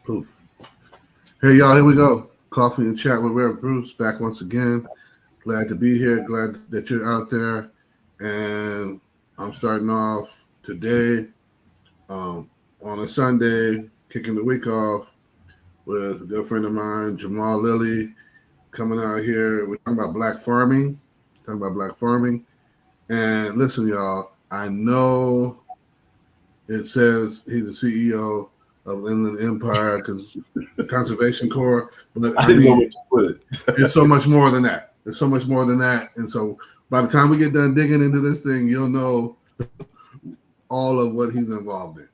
Poof. Hey, y'all, here we go. Coffee and chat with Rev Bruce back once again. Glad to be here. Glad that you're out there. And I'm starting off today on a Sunday, kicking the week off with a good friend of mine, Jemal Lilly, coming out here. We're talking about black farming. Talking about black farming. And listen, y'all, I know it says he's the CEO of Inland Empire Conservation Corps, but I I didn't know mean, what to put it. it's so much more than that. It's so much more than that. And so by the time we get done digging into this thing, you'll know all of what he's involved in.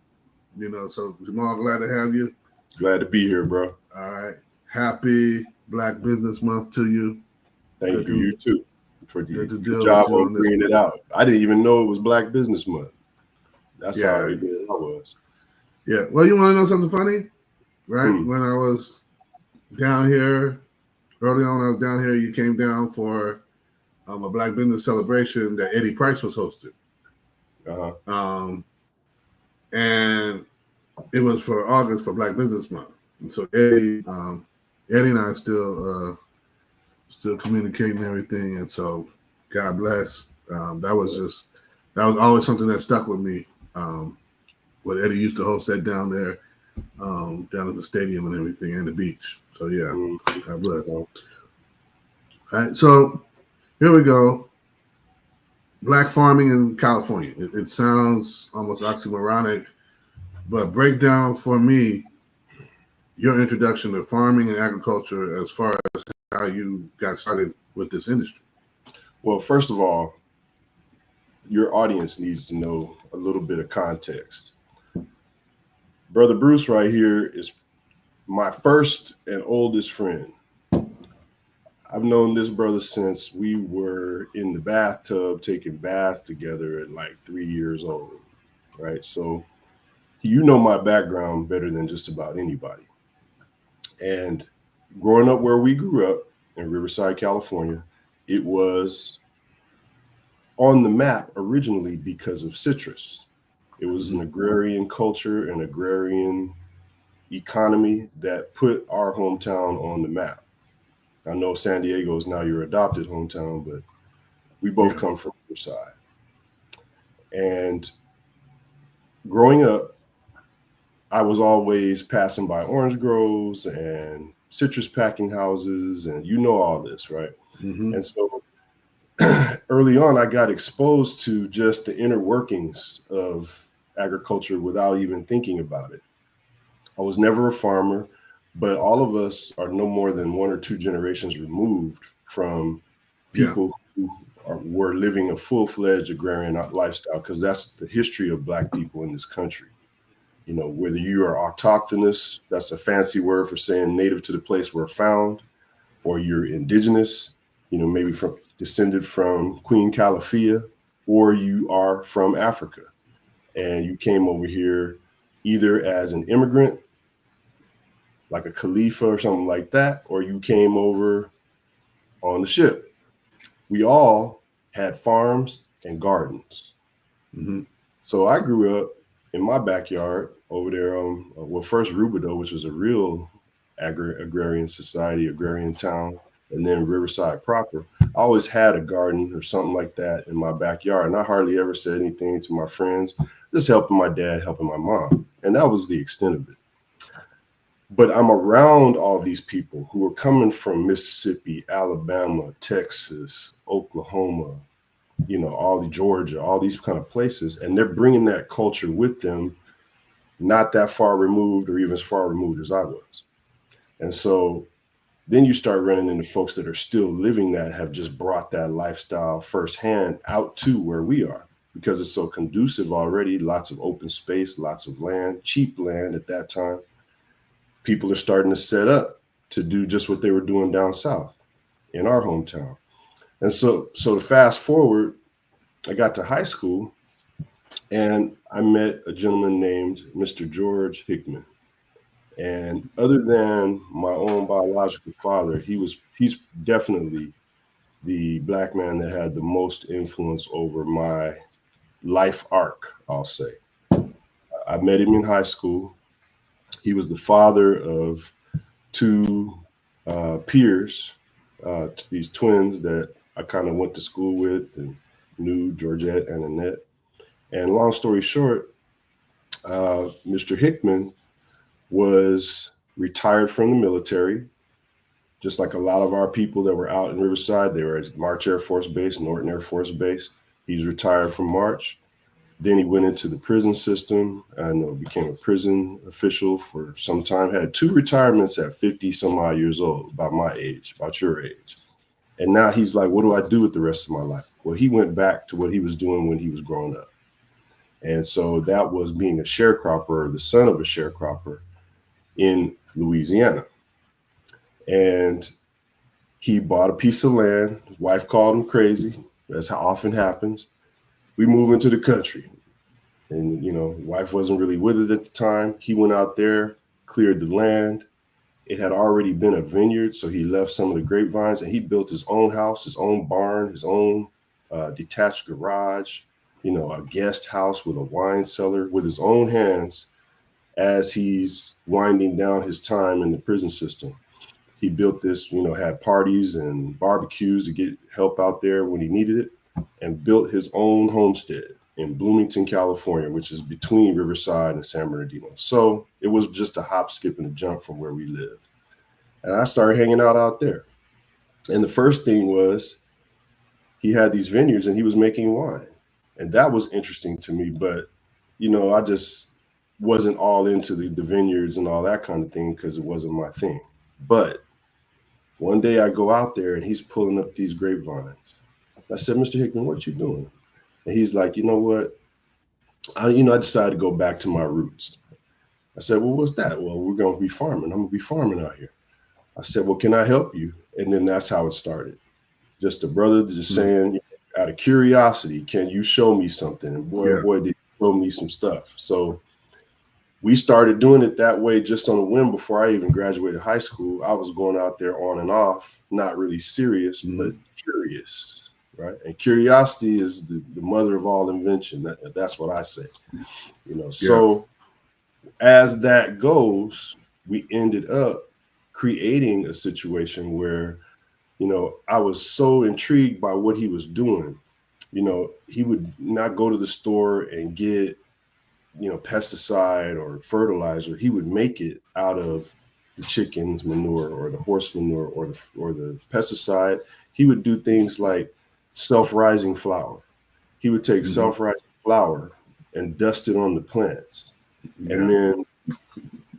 So Jamal, glad to have you. Glad to be here, bro. All right. Happy Black Business Month to you. Thank you. You too. For the good to good deal job with you on on this. bringing it out. I didn't even know it was Black Business Month. That's how Yeah. ignorant I was. Yeah. Well, you want to know something funny? Right? When I was down here, early on, I was down here, you came down for a Black Business celebration that Eddie Price was hosting. And it was for August for Black Business Month. And so Eddie and I still communicating and everything. And so God bless. That was always something that stuck with me. When Eddie used to host that down there, down at the stadium and everything and the beach. So yeah, God bless. All right, so here we go. Black farming in California. It sounds almost oxymoronic, but break down for me your introduction to farming and agriculture as far as how you got started with this industry. Well, first of all, your audience needs to know a little bit of context. Brother Bruce right here is my first and oldest friend. I've known this brother since we were in the bathtub taking baths together at like 3 years old, right? So you know my background better than just about anybody. And growing up where we grew up in Riverside, California, it was on the map originally because of citrus. It was an agrarian culture, an agrarian economy that put our hometown on the map. I know San Diego is now your adopted hometown, but we both come from Riverside. And growing up, I was always passing by orange groves and citrus packing houses, and you know all this, right? And so early on, I got exposed to just the inner workings of agriculture without even thinking about it. I was never a farmer, but all of us are no more than 1 or 2 generations removed from people who were living a full-fledged agrarian lifestyle, because that's the history of Black people in this country. You know, whether you are autochthonous, that's a fancy word for saying native to the place where found, or you're indigenous, you know, maybe descended from Queen Calafia, or you are from Africa and you came over here either as an immigrant, like a Khalifa or something like that, or you came over on the ship. We all had farms and gardens. So I grew up in my backyard over there first Rubidoux, which was a real agrarian society, agrarian town, and then Riverside proper. I always had a garden or something like that in my backyard, and I hardly ever said anything to my friends, just helping my dad, helping my mom, and that was the extent of it. But I'm around all these people who are coming from Mississippi, Alabama, Texas, Oklahoma, you know, all the Georgia, all these kind of places, and they're bringing that culture with them, not that far removed or even as far removed as I was. And so then you start running into folks that are still living that, have just brought that lifestyle firsthand out to where we are, because it's so conducive already, lots of open space, lots of land, cheap land at that time. People are starting to set up to do just what they were doing down south in our hometown. And so to fast forward, I got to high school and I met a gentleman named Mr. George Hickman. And other than my own biological father, he's definitely the Black man that had the most influence over my life arc, I'll say. I met him in high school. He was the father of two peers, these twins that I kind of went to school with and knew, Georgette and Annette. And long story short, Mr. Hickman was retired from the military, just like a lot of our people that were out in Riverside. They were at March Air Force Base, Norton Air Force Base. He's retired from March. Then he went into the prison system and became a prison official for some time. Had 2 retirements at 50 some odd years old, about my age, about your age. And now he's like, what do I do with the rest of my life? Well, he went back to what he was doing when he was growing up. And so that was being a sharecropper, or the son of a sharecropper in Louisiana. And he bought a piece of land. His wife called him crazy. That's how often happens. We move into the country. And, wife wasn't really with it at the time. He went out there, cleared the land. It had already been a vineyard, so he left some of the grapevines, and he built his own house, his own barn, his own detached garage, a guest house with a wine cellar with his own hands as he's winding down his time in the prison system. He built this, had parties and barbecues to get help out there when he needed it, and built his own homestead in Bloomington, California, which is between Riverside and San Bernardino. So it was just a hop, skip, and a jump from where we lived. And I started hanging out there. And the first thing was he had these vineyards and he was making wine. And that was interesting to me. But, I just wasn't all into the vineyards and all that kind of thing because it wasn't my thing. But one day I go out there and he's pulling up these grapevines. I said, Mr. Hickman, what you doing? And he's like, you know what? I decided to go back to my roots. I said, well, what's that? Well, we're going to be farming. I'm going to be farming out here. I said, well, can I help you? And then that's how it started. Just a brother just saying, out of curiosity, can you show me something? And boy, did he show me some stuff. So we started doing it that way just on a whim. Before I even graduated high school, I was going out there on and off, not really serious, but curious. Right. And curiosity is the mother of all invention. That's what I say. So as that goes, we ended up creating a situation where, I was so intrigued by what he was doing. He would not go to the store and get, pesticide or fertilizer. He would make it out of the chicken's manure or the horse manure or the pesticide. He would do things like self-rising flour. He would take self-rising flour and dust it on the plants. And then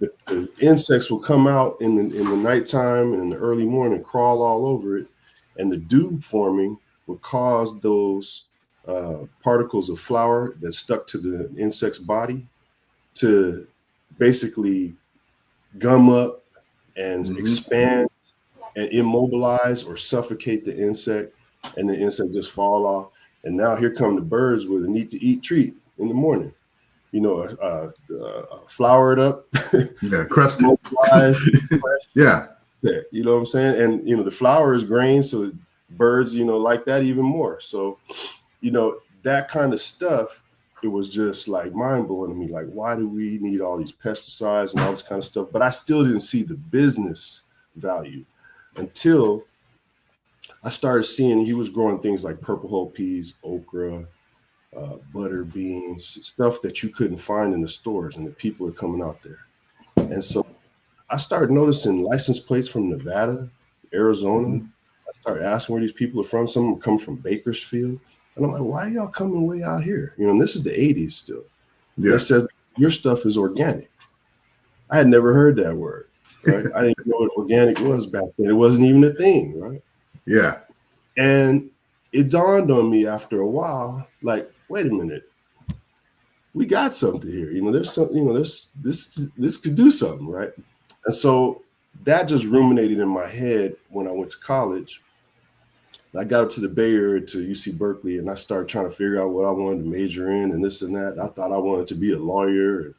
the insects will come out in the nighttime and in the early morning and crawl all over it. And the dew forming would cause those particles of flour that stuck to the insect's body to basically gum up and expand and immobilize or suffocate the insect, and the insect just fall off. And now here come the birds with a need-to-eat treat in the morning. Flour it up. Crusted. Yeah. You know what I'm saying? And, the flour is grain, so birds, like that even more. So, that kind of stuff, it was just like mind-blowing to me. Like, why do we need all these pesticides and all this kind of stuff? But I still didn't see the business value until I started seeing he was growing things like purple hull peas, okra, butter beans, stuff that you couldn't find in the stores, and the people are coming out there. And so I started noticing license plates from Nevada, Arizona. I started asking where these people are from. Some of them come from Bakersfield. And I'm like, why are y'all coming way out here? And this is the 80s still. They said, your stuff is organic. I had never heard that word, right? I didn't know what organic was back then. It wasn't even a thing, right? Yeah. And it dawned on me after a while, like, wait a minute, we got something here. There's something, this could do something, right? And so that just ruminated in my head when I went to college. I got up to the Bay Area to UC Berkeley, and I started trying to figure out what I wanted to major in and this and that. I thought I wanted to be a lawyer and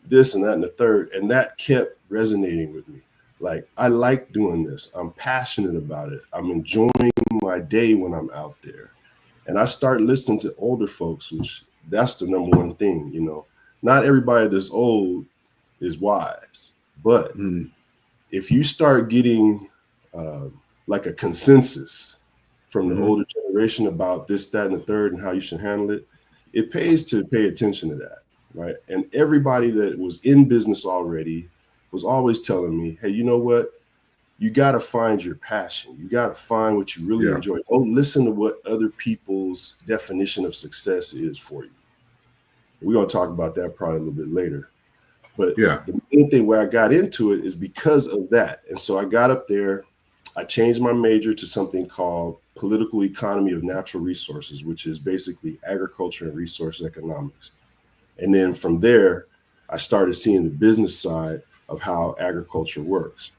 this and that and the third. And that kept resonating with me. Like, I like doing this. I'm passionate about it. I'm enjoying my day when I'm out there. And I start listening to older folks, which that's the number one thing, Not everybody that's old is wise. But if you start getting like a consensus from the older generation about this, that, and the third, and how you should handle it, it pays to pay attention to that, right? And everybody that was in business already was always telling me, hey, you know what? You got to find your passion. You got to find what you really enjoy. Don't listen to what other people's definition of success is for you. We're going to talk about that probably a little bit later. But the main thing where I got into it is because of that. And so I got up there, I changed my major to something called political economy of natural resources, which is basically agriculture and resource economics. And then from there, I started seeing the business side of how agriculture works.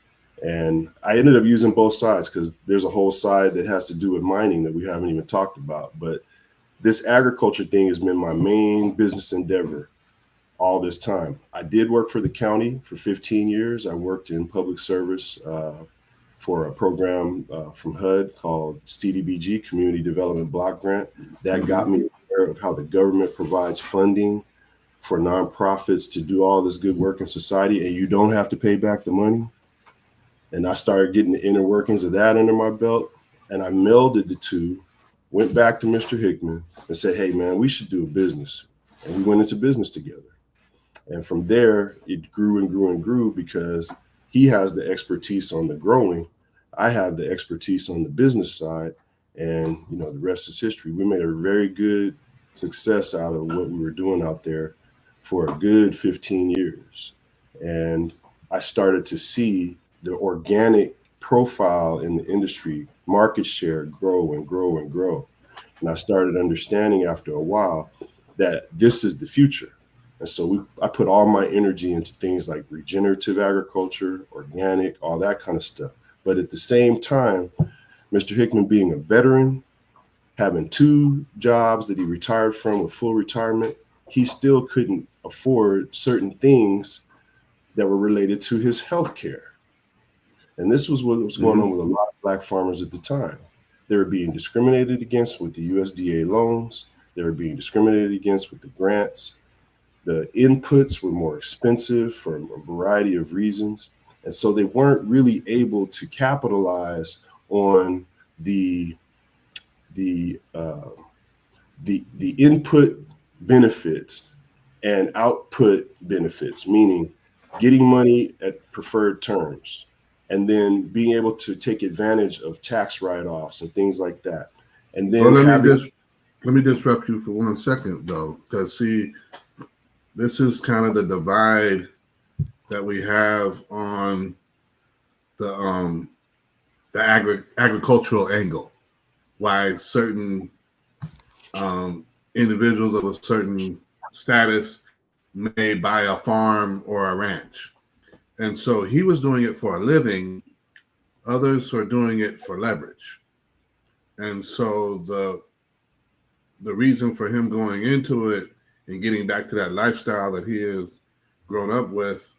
And I ended up using both sides because there's a whole side that has to do with mining that we haven't even talked about. But this agriculture thing has been my main business endeavor all this time. I did work for the county for 15 years. I worked in public service for a program from HUD called CDBG, Community Development Block Grant. That got me aware of how the government provides funding for nonprofits to do all this good work in society, and you don't have to pay back the money. And I started getting the inner workings of that under my belt, and I melded the two, went back to Mr. Hickman and said, hey, man, we should do a business. And we went into business together. And from there, it grew and grew and grew because he has the expertise on the growing. I have the expertise on the business side. And, you know, the rest is history. We made a very good success out of what we were doing out there for a good 15 years. And I started to see the organic profile in the industry, market share grow and grow and grow. And I started understanding after a while that this is the future. And so I put all my energy into things like regenerative agriculture, organic, all that kind of stuff. But at the same time, Mr. Hickman being a veteran, having 2 jobs that he retired from with full retirement, he still couldn't afford certain things that were related to his health care. And this was what was going on with a lot of Black farmers at the time. They were being discriminated against with the USDA loans. They were being discriminated against with the grants. The inputs were more expensive for a variety of reasons. And so they weren't really able to capitalize on the input benefits and output benefits, meaning getting money at preferred terms, and then being able to take advantage of tax write-offs and things like that. And then let me disrupt you for 1 second though, because see, this is kind of the divide that we have on the agricultural angle. Why certain individuals of a certain status may buy a farm or a ranch. And so he was doing it for a living. Others are doing it for leverage. And so the reason for him going into it and getting back to that lifestyle that he has grown up with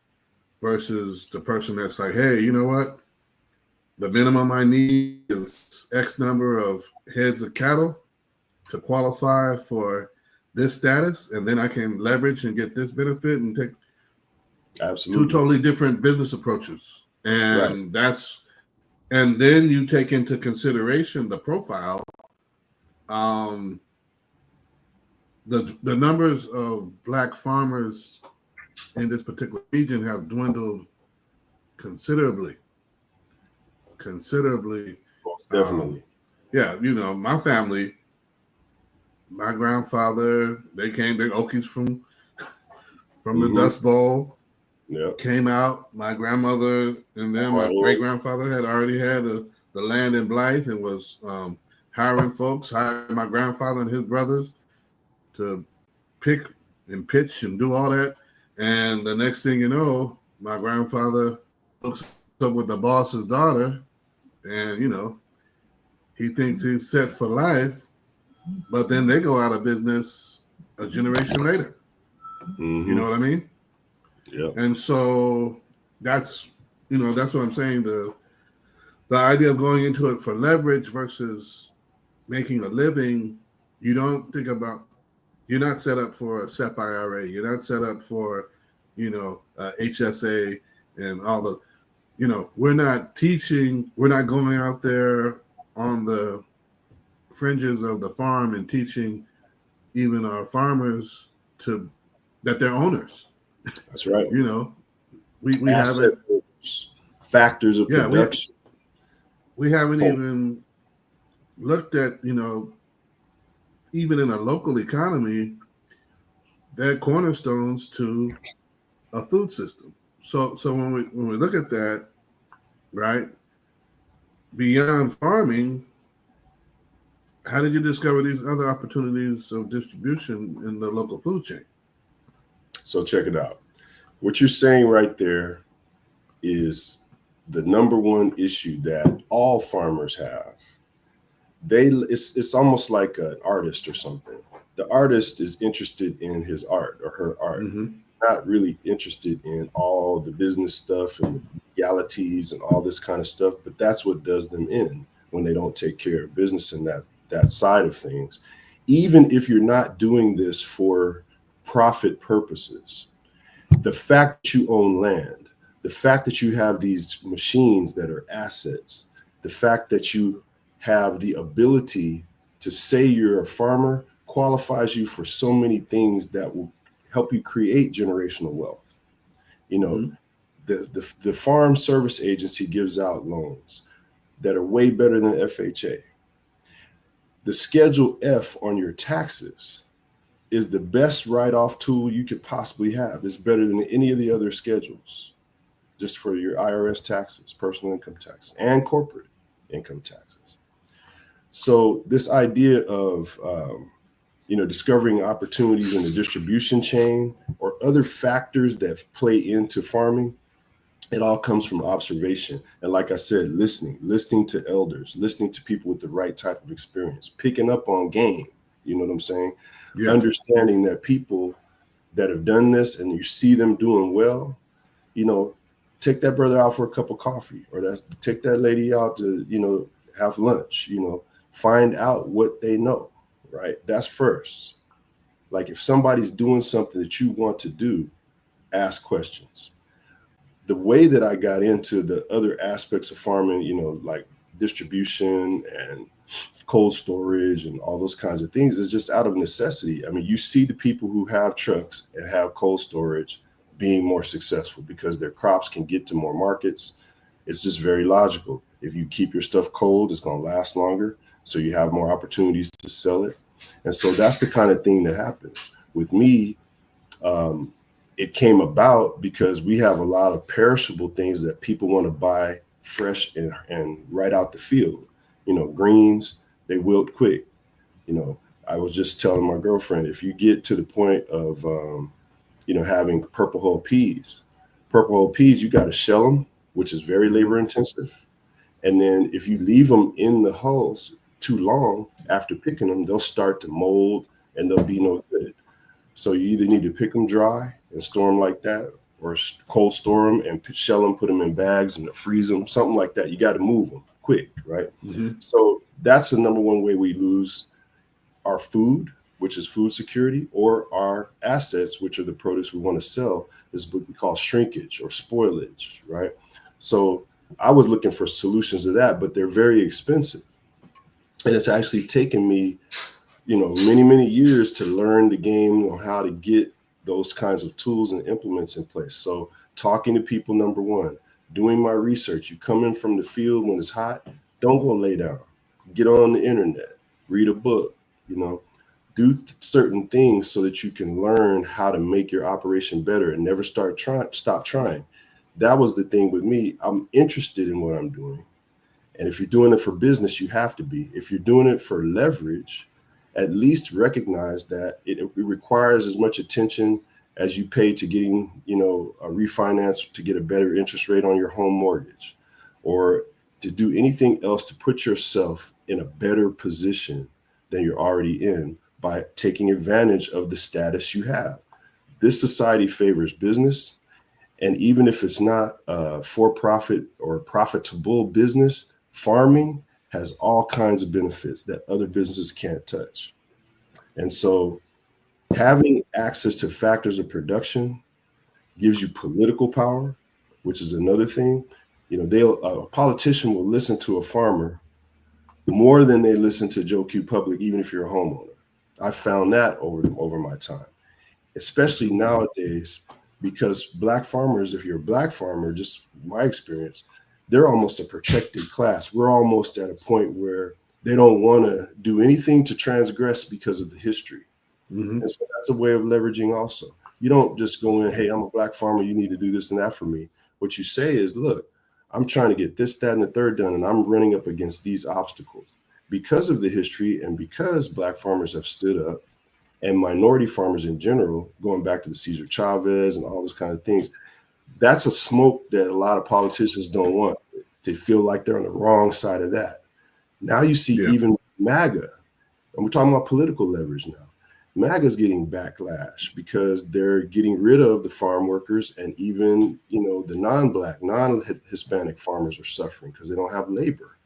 versus the person that's like, hey, you know what? The minimum I need is X number of heads of cattle to qualify for this status, and then I can leverage and get this benefit and take 2 totally different business approaches. And and then you take into consideration the profile. The numbers of Black farmers in this particular region have dwindled considerably. Definitely. You know, my family, my grandfather, they're Okies from the Dust Bowl. Came out. My grandmother and then my great grandfather had already had the land in Blythe and was hiring folks. Hired my grandfather and his brothers to pick and pitch and do all that. And the next thing you know, my grandfather hooks up with the boss's daughter, and you know, he thinks he's set for life, but then they go out of business a generation later. You know what I mean? Yeah. And so that's what I'm saying. The idea of going into it for leverage versus making a living, you don't think about, you're not set up for a SEP IRA. You're not set up for HSA and all the, we're not teaching, we're not going out there on the fringes of the farm and teaching even our farmers that they're owners. That's right. We Asset haven't, factors of production. We haven't even looked at, even in a local economy, they're cornerstones to a food system. So when we look at that, right, beyond farming, how did you discover these other opportunities of distribution in the local food chain? So check it out. What you're saying right there is the number one issue that all farmers have. It's almost like an artist or something. The artist is interested in his art or her art, not really interested in all the business stuff and legalities and all this kind of stuff. But that's what does them in when they don't take care of business and that side of things. Even if you're not doing this for profit purposes, the fact that you own land, the fact that you have these machines that are assets, the fact that you have the ability to say you're a farmer qualifies you for so many things that will help you create generational wealth. The Farm Service Agency gives out loans that are way better than FHA. The Schedule F on your taxes is the best write-off tool you could possibly have. It's better than any of the other schedules, just for your IRS taxes, personal income taxes, and corporate income taxes. So this idea of discovering opportunities in the distribution chain or other factors that play into farming, it all comes from observation. And like I said, listening to elders, listening to people with the right type of experience, picking up on game. You know what I'm saying? Yeah. Understanding that people that have done this and you see them doing well, take that brother out for a cup of coffee, or take that lady out to, have lunch, find out what they know, right? That's first. Like if somebody's doing something that you want to do, ask questions. The way that I got into the other aspects of farming, like distribution and cold storage and all those kinds of things is just out of necessity. I mean, you see the people who have trucks and have cold storage being more successful because their crops can get to more markets. It's just very logical. If you keep your stuff cold, it's going to last longer. So you have more opportunities to sell it. And so that's the kind of thing that happened with me. It came about because we have a lot of perishable things that people want to buy fresh and right out the field. Greens, they wilt quick. I was just telling my girlfriend, if you get to the point of, having purple hull peas, you got to shell them, which is very labor intensive. And then if you leave them in the hulls too long after picking them, they'll start to mold and they'll be no good. So you either need to pick them dry and store them like that, or cold store them and shell them, put them in bags and freeze them, something like that. You got to move them quick, right? Mm-hmm. So that's the number one way we lose our food, which is food security, or our assets, which are the produce we want to sell, is what we call shrinkage or spoilage, right? So I was looking for solutions to that, but they're very expensive. And it's actually taken me, many, many years to learn the game on how to get those kinds of tools and implements in place. So talking to people, number one, doing my research. You come in from the field when it's hot, don't go lay down. Get on the internet, read a book, do certain things so that you can learn how to make your operation better and never stop trying. That was the thing with me. I'm interested in what I'm doing. And if you're doing it for business, you have to be. If you're doing it for leverage, at least recognize that it requires as much attention as you pay to getting, a refinance to get a better interest rate on your home mortgage, or to do anything else to put yourself in a better position than you're already in by taking advantage of the status you have. This society favors business. And even if it's not a for-profit or profitable business, farming has all kinds of benefits that other businesses can't touch. And so having access to factors of production gives you political power, which is another thing. A politician will listen to a farmer more than they listen to Joe Q Public, even if you're a homeowner. I found that over my time, especially nowadays, because black farmers, if you're a black farmer, just my experience, they're almost a protected class. We're almost at a point where they don't want to do anything to transgress because of the history. And so that's a way of leveraging also. You don't just go in, hey, I'm a black farmer, you need to do this and that for me. What you say is, look, I'm trying to get this, that, and the third done, and I'm running up against these obstacles. Because of the history and because black farmers have stood up, and minority farmers in general, going back to the Cesar Chavez and all those kind of things, that's a smoke that a lot of politicians don't want. They feel like they're on the wrong side of that. Now you see even MAGA, and we're talking about political leverage now. MAGA is getting backlash because they're getting rid of the farm workers, and even the non-black, non-Hispanic farmers are suffering because they don't have labor.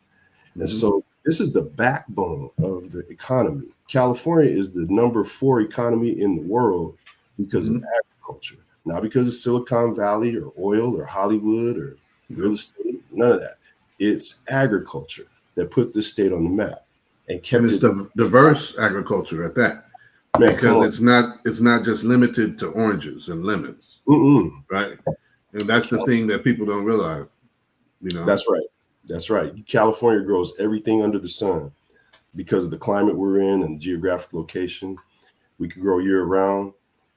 And so this is the backbone of the economy. California is the number 4 economy in the world because of agriculture, not because of Silicon Valley or oil or Hollywood or real estate, none of that. It's agriculture that put this state on the map and kept it's diverse agriculture at that. Because it's not just limited to oranges and lemons, right? And that's the thing that people don't realize. That's right. California grows everything under the sun because of the climate we're in and geographic location. We can grow year round,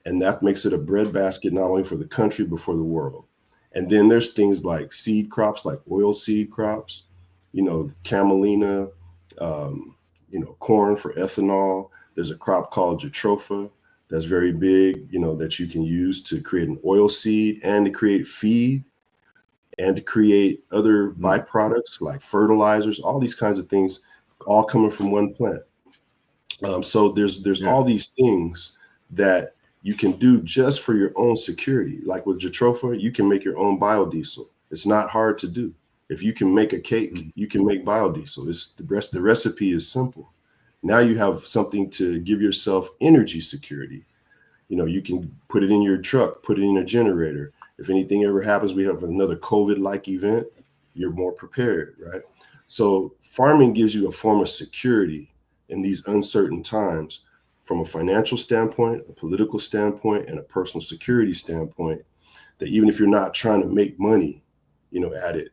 and that makes it a breadbasket not only for the country but for the world. And then there's things like seed crops, like oil seed crops, camelina, corn for ethanol. There's a crop called jatropha that's very big, that you can use to create an oil seed and to create feed and to create other byproducts like fertilizers, all these kinds of things, all coming from one plant. So there's all these things that you can do just for your own security. Like with jatropha, you can make your own biodiesel. It's not hard to do. If you can make a cake, you can make biodiesel. The recipe is simple. Now you have something to give yourself energy security. You can put it in your truck, put it in a generator. If anything ever happens, we have another COVID-like event, you're more prepared, right? So farming gives you a form of security in these uncertain times from a financial standpoint, a political standpoint, and a personal security standpoint, that even if you're not trying to make money, at it,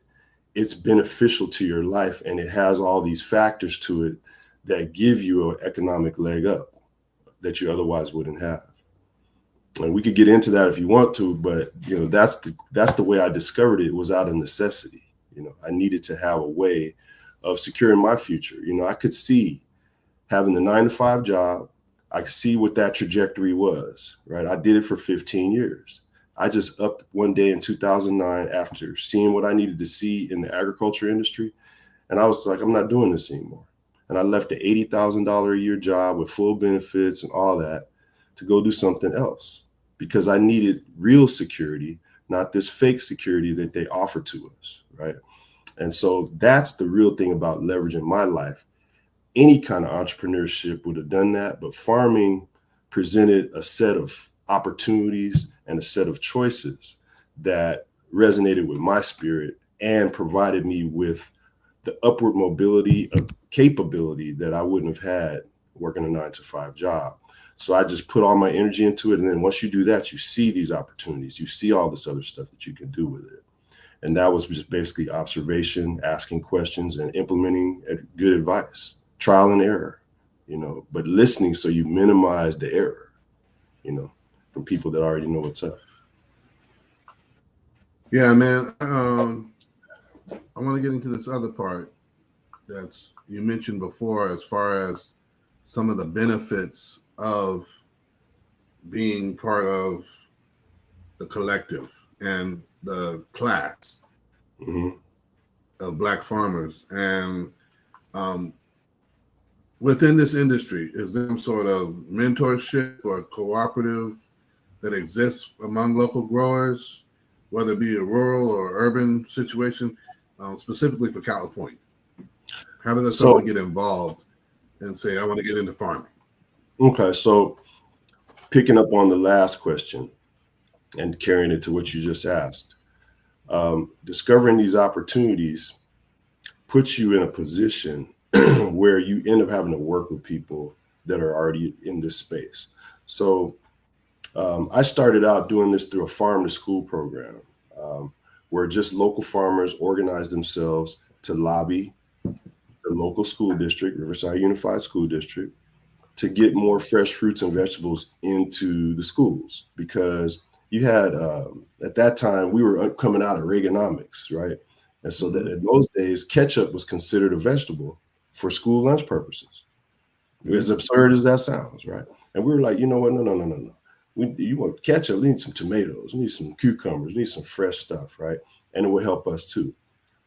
it's beneficial to your life, and it has all these factors to it that give you an economic leg up that you otherwise wouldn't have. And we could get into that if you want to, but that's the way I discovered it, was out of necessity. I needed to have a way of securing my future. I could see having the 9-to-5 job. I could see what that trajectory was, right? I did it for 15 years. I just upped one day in 2009 after seeing what I needed to see in the agriculture industry. And I was like, I'm not doing this anymore. And I left an $80,000 a year job with full benefits and all that to go do something else because I needed real security, not this fake security that they offer to us, right? And so that's the real thing about leveraging my life. Any kind of entrepreneurship would have done that, but farming presented a set of opportunities and a set of choices that resonated with my spirit and provided me with the upward mobility of capability that I wouldn't have had working a 9-to-5 job. So I just put all my energy into it. And then once you do that, you see these opportunities, you see all this other stuff that you can do with it. And that was just basically observation, asking questions, and implementing good advice, trial and error, but listening so you minimize the error, from people that already know what's up. Yeah, man. I want to get into this other part that's you mentioned before, as far as some of the benefits of being part of the collective and the class of Black farmers. And within this industry, is there some sort of mentorship or cooperative that exists among local growers, whether it be a rural or urban situation, specifically for California? How does someone get involved and say, I want to get into farming? Okay, so picking up on the last question, and carrying it to what you just asked. Discovering these opportunities puts you in a position where you end up having to work with people that are already in this space. So I started out doing this through a farm to school program, where just local farmers organized themselves to lobby the local school district, Riverside Unified School District, to get more fresh fruits and vegetables into the schools, because you had at that time we were coming out of Reaganomics, right? And so that in those days, ketchup was considered a vegetable for school lunch purposes. As absurd as that sounds, right? And we were like, you know what? No. You want ketchup? We need some tomatoes. We need some cucumbers. We need some fresh stuff, right? And it will help us too.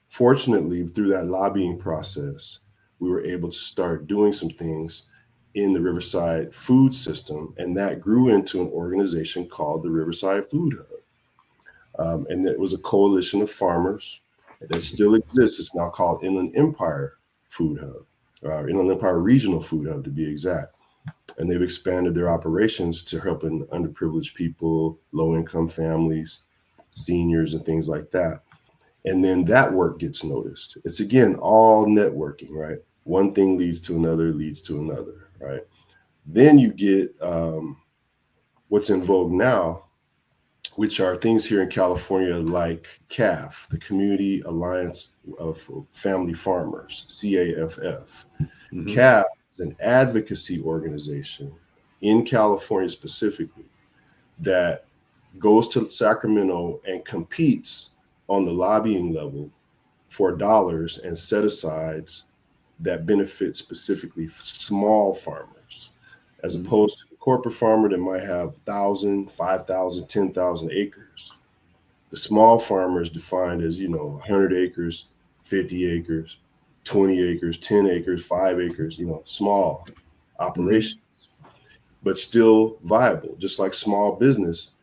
Fortunately, through that lobbying process, we were able to start doing some things in the Riverside food system, and that grew into an organization called the Riverside Food Hub. And it was a coalition of farmers that still exists. It's now called Inland Empire Food Hub, Inland Empire Regional Food Hub to be exact. And they've expanded their operations to helping underprivileged people, low-income families, seniors, and things like that. And then that work gets noticed. It's, again, all networking, right? One thing leads to another, right? Then you get what's in vogue now, which are things here in California like CAF, the Community Alliance of Family Farmers, CAFF. CAF is an advocacy organization in California specifically that goes to Sacramento and competes on the lobbying level for dollars and set-asides that benefit specifically small farmers, as opposed to the corporate farmer that might have 1,000, 5,000, 10,000 acres. The small farmer is defined as, 100 acres, 50 acres, 20 acres, 10 acres, 5 acres, small operations, but still viable. Just like small business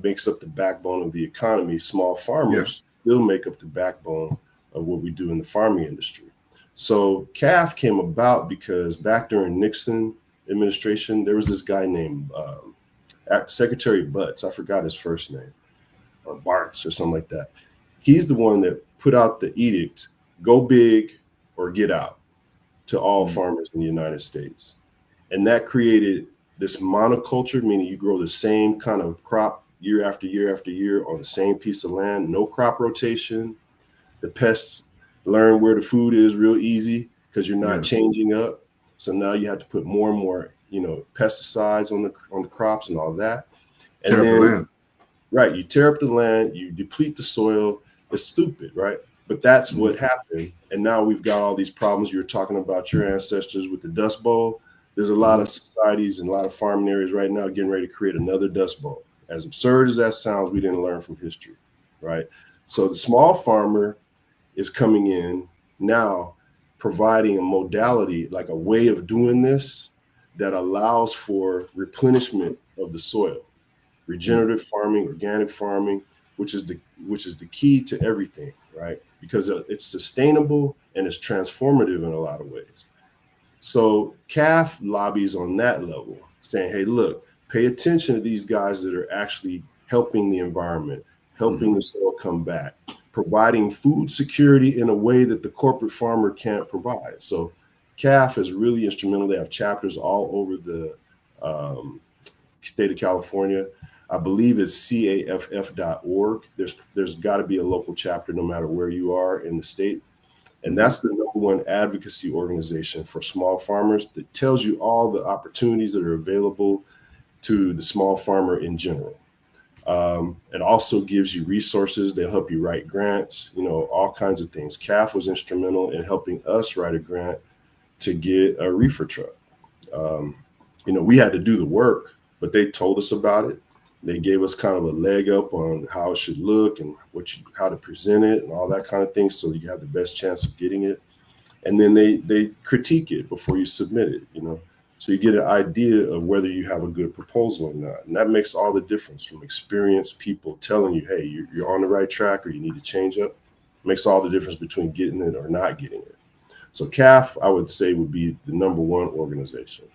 makes up the backbone of the economy, small farmers still make up the backbone of what we do in the farming industry. So CAF came about because back during Nixon administration, there was this guy named Secretary Butts. I forgot his first name, or Bartz or something like that. He's the one that put out the edict, go big or get out, to all farmers in the United States. And that created this monoculture, meaning you grow the same kind of crop year after year after year on the same piece of land, no crop rotation. The pests learn where the food is real easy because you're not changing up. So now you have to put more and more, pesticides on the crops and all that. And tear up the land. Right, you tear up the land, you deplete the soil. It's stupid, right? But that's what happened. And now we've got all these problems. You're talking about your ancestors with the Dust Bowl. There's a lot of societies and a lot of farming areas right now getting ready to create another Dust Bowl. As absurd as that sounds, we didn't learn from history, right? So the small farmer is coming in now, providing a modality, like a way of doing this that allows for replenishment of the soil, regenerative farming, organic farming, which is the key to everything, right? Because it's sustainable and it's transformative in a lot of ways. So CAF lobbies on that level, saying, hey, look, pay attention to these guys that are actually helping the environment, helping the soil come back, providing food security in a way that the corporate farmer can't provide. So CAF is really instrumental. They have chapters all over the state of California. I believe it's caff.org. There's got to be a local chapter no matter where you are in the state. And that's the number one advocacy organization for small farmers that tells you all the opportunities that are available to the small farmer in general. It also gives you resources. They'll help you write grants, all kinds of things. CAF was instrumental in helping us write a grant to get a reefer truck. We had to do the work, but they told us about it. They gave us kind of a leg up on how it should look and how to present it and all that kind of thing, so you have the best chance of getting it. And then they critique it before you submit it, so you get an idea of whether you have a good proposal or not. And that makes all the difference, from experienced people telling you, hey, you're on the right track or you need to change up. It makes all the difference between getting it or not getting it. So CAF, I would say, would be the number one organization.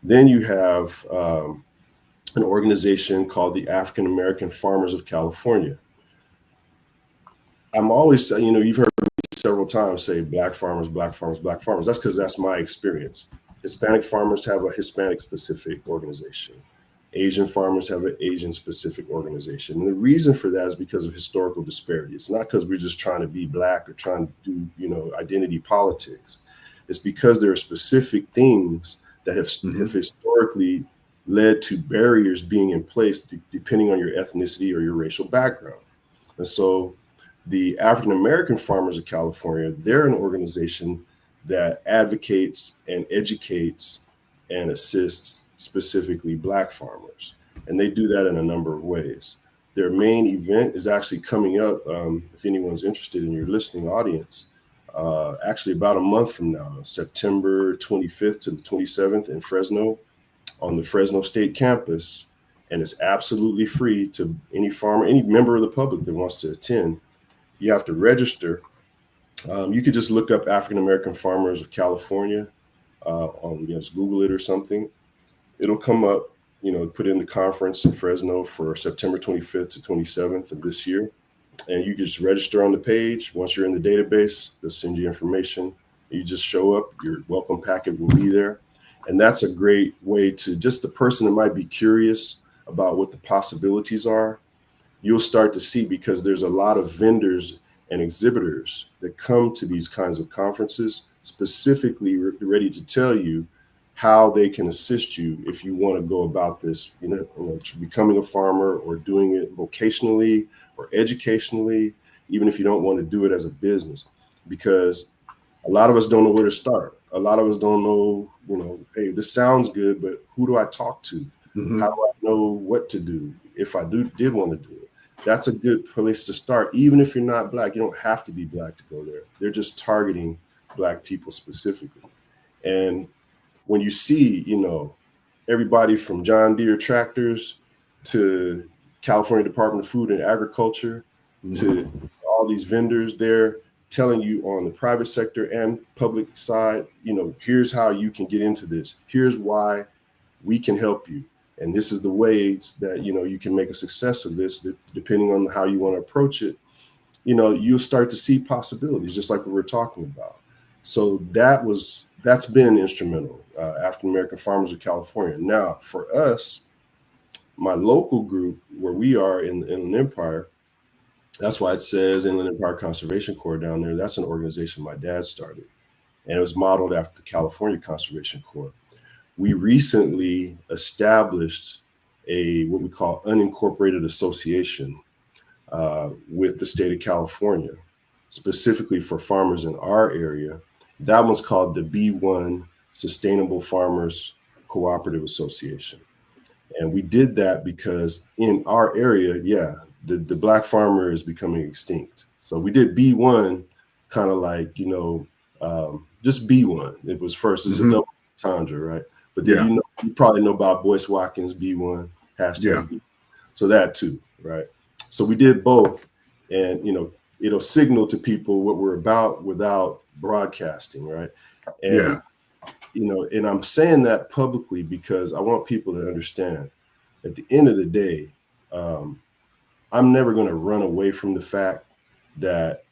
Then you have an organization called the African American Farmers of California. I'm always, you've heard me several times say black farmers, black farmers, black farmers. That's because that's my experience. Hispanic farmers have a Hispanic specific organization. Asian farmers have an Asian specific organization. And the reason for that is because of historical disparity. It's not because we're just trying to be black or trying to do, identity politics. It's because there are specific things that have historically led to barriers being in place depending on your ethnicity or your racial background. And so the African American Farmers of California, they're an organization that advocates and educates and assists specifically black farmers. And they do that in a number of ways. Their main event is actually coming up, if anyone's interested in your listening audience, actually about a month from now, September 25th to the 27th in Fresno, on the Fresno State campus. And it's absolutely free to any farmer, any member of the public that wants to attend. You have to register. You could just look up African American Farmers of California, just Google it or something. It'll come up, put in the conference in Fresno for September 25th to 27th of this year. And you just register on the page. Once you're in the database, they'll send you information. You just show up, your welcome packet will be there. And that's a great way to, just the person that might be curious about what the possibilities are, you'll start to see, because there's a lot of vendors and exhibitors that come to these kinds of conferences specifically ready to tell you how they can assist you if you want to go about this, becoming a farmer or doing it vocationally or educationally, even if you don't want to do it as a business, because a lot of us don't know where to start. A lot of us don't know, hey, this sounds good, but who do I talk to? How do I know what to do if I did want to do it? That's a good place to start. Even if you're not black, you don't have to be black to go there. They're just targeting black people specifically. And when you see, everybody from John Deere tractors to California Department of Food and Agriculture to all these vendors there telling you on the private sector and public side, here's how you can get into this. Here's why we can help you. And this is the ways that, you can make a success of this, depending on how you want to approach it. You'll start to see possibilities, just like we were talking about. So that's been instrumental, African American Farmers of California. Now, for us, my local group, where we are in the Inland Empire, that's why it says Inland Empire Conservation Corps down there. That's an organization my dad started, and it was modeled after the California Conservation Corps. We recently established what we call unincorporated association with the state of California, specifically for farmers in our area. That one's called the B1 Sustainable Farmers Cooperative Association. And we did that because in our area, the black farmer is becoming extinct. So we did B1 kind of like, just B1. It was first, it's a double entendre, right? But then you probably know about Boyce Watkins B1 hashtag. Yeah. So that too, right? So we did both, and it'll signal to people what we're about without broadcasting, right? And and I'm saying that publicly because I want people to understand. At the end of the day, I'm never going to run away from the fact that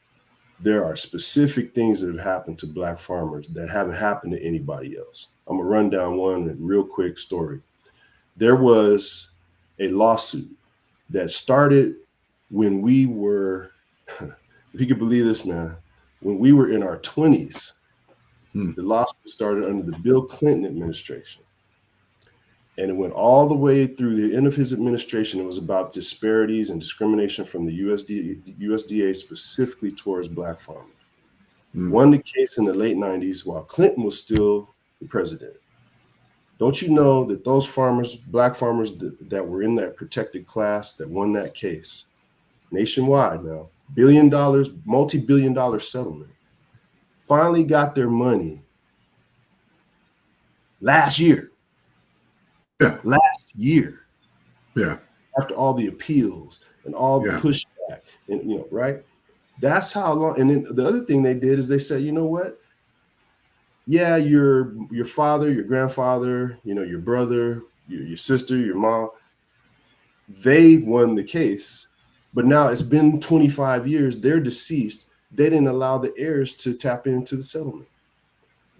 there are specific things that have happened to black farmers that haven't happened to anybody else. I'm gonna run down one real quick story. There was a lawsuit that started when we were, if you could believe this, man, when we were in our 20s. The lawsuit started under the Bill Clinton administration. And it went all the way through the end of his administration. It was about disparities and discrimination from the USDA specifically towards black farmers. Won the case in the late 90s while Clinton was still the president. Don't you know that those farmers, black farmers that were in that protected class that won that case nationwide now, multi-billion-dollar settlement, finally got their money last year. Last year. Yeah. After all the appeals and all the pushback, and right? That's how long. And then the other thing they did is they said, you know what? Yeah, your father, your grandfather, your brother, your sister, your mom, They won the case, but now it's been 25 years. They're deceased. They didn't allow the heirs to tap into the settlement.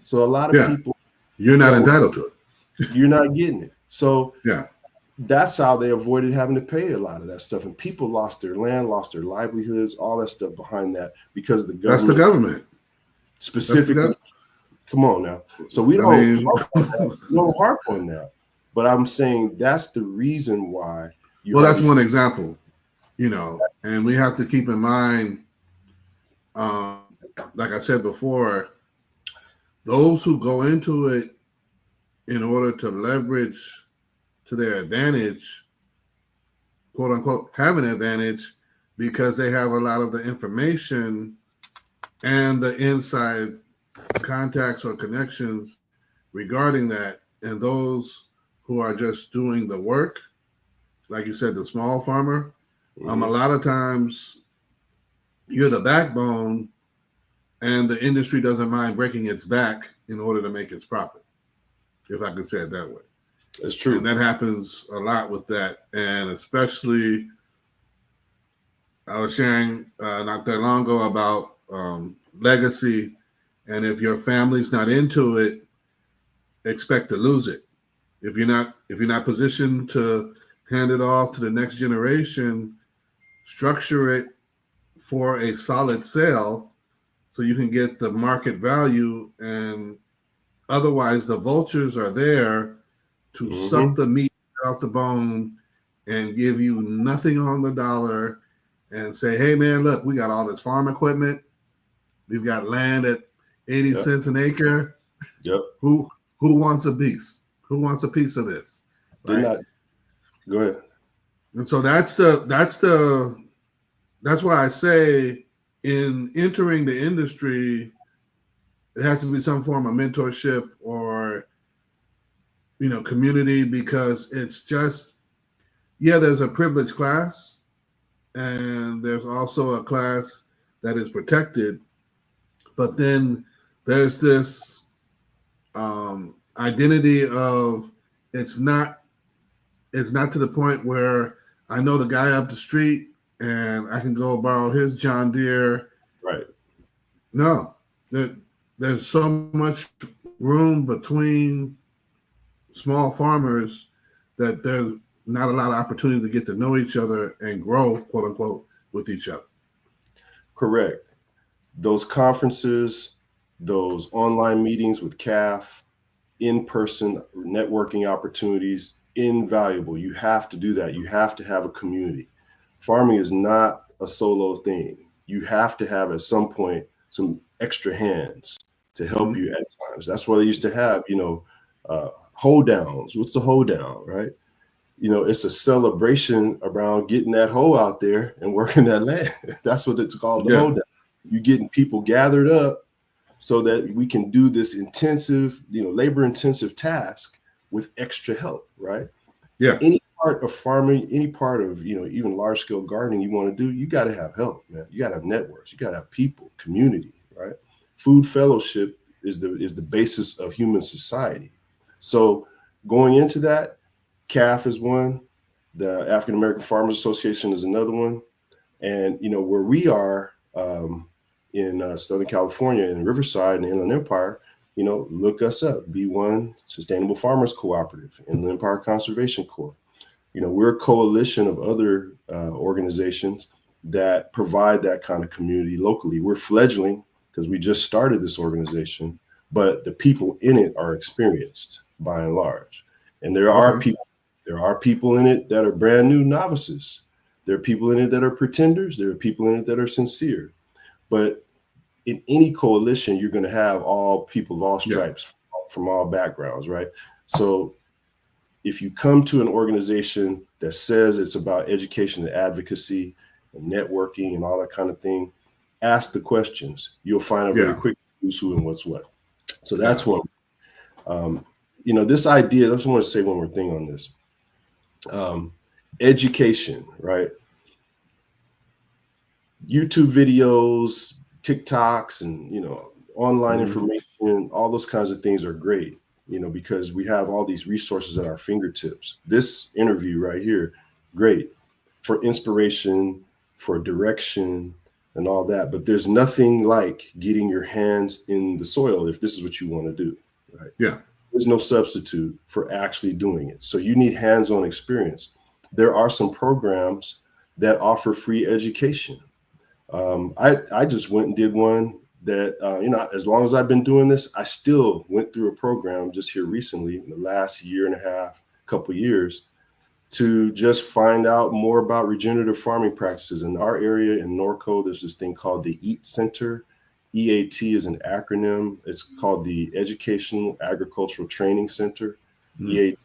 So a lot of people, you're not entitled to it. You're not getting it. So Yeah, that's how they avoided having to pay a lot of that stuff. And people lost their land, lost their livelihoods, all that stuff behind that because the government. That's the government. Specifically. Come on now. So we don't harp on that. But I'm saying that's the reason why. That's one example, and we have to keep in mind, like I said before, those who go into it in order to leverage to their advantage, quote unquote, have an advantage because they have a lot of the information and the inside contacts or connections regarding that. And those who are just doing the work, like you said, the small farmer, a lot of times you're the backbone and the industry doesn't mind breaking its back in order to make its profit, if I could say it that way. That's true. And that happens a lot with that. And especially, I was sharing not that long ago about legacy. And if your family's not into it, expect to lose it. If you're not positioned to hand it off to the next generation, structure it for a solid sale so you can get the market value. And otherwise, the vultures are there to suck the meat off the bone and give you nothing on the dollar and say, hey, man, look, we got all this farm equipment. We've got land at 80 cents an acre. Yep. Who wants a piece? Who wants a piece of this? Right? Go ahead. And so that's why I say in entering the industry, it has to be some form of mentorship or, community, because it's just, there's a privileged class and there's also a class that is protected. But then there's this identity of it's not to the point where I know the guy up the street and I can go borrow his John Deere. Right. No, there's so much room between small farmers that there's not a lot of opportunity to get to know each other and grow, quote unquote, with each other. Correct. Those conferences, those online meetings with CAF, in-person networking opportunities, invaluable. You have to do that. You have to have a community. Farming is not a solo thing. You have to have at some point some extra hands to help you at times. That's why they used to have, hold downs. What's the hold down, right? It's a celebration around getting that hoe out there and working that land. That's what it's called, the hold down. You're getting people gathered up so that we can do this intensive, labor intensive task with extra help, right? Yeah. Any part of farming, any part of, even large scale gardening you want to do, you got to have help, man. You got to have networks, you got to have people, community, right? Food fellowship is the basis of human society. So going into that, CAF is one, the African American Farmers Association is another one. And, where we are in Southern California, in Riverside and Inland Empire, look us up, B1 Sustainable Farmers Cooperative, Inland Empire Conservation Corps. We're a coalition of other organizations that provide that kind of community locally. We're fledgling because we just started this organization, but the people in it are experienced by and large. And there are people in it that are brand new novices. There are people in it that are pretenders. There are people in it that are sincere. But in any coalition, you're going to have all people of all stripes from all backgrounds, right? So if you come to an organization that says it's about education and advocacy and networking and all that kind of thing, ask the questions. You'll find out very quickly who's who and what's what. So that's one. This idea, I just want to say one more thing on this. Education, right? YouTube videos, TikToks, and, online information, all those kinds of things are great, because we have all these resources at our fingertips. This interview right here great for inspiration, for direction, and all that. But there's nothing like getting your hands in the soil if this is what you want to do, right? Yeah. There's no substitute for actually doing it. So you need hands-on experience. There are some programs that offer free education. I just went and did one that, as long as I've been doing this, I still went through a program just here recently in the last year and a half, couple years, to just find out more about regenerative farming practices. In our area in Norco, there's this thing called the EAT Center. EAT is an acronym. It's called the Educational Agricultural Training Center, EAT.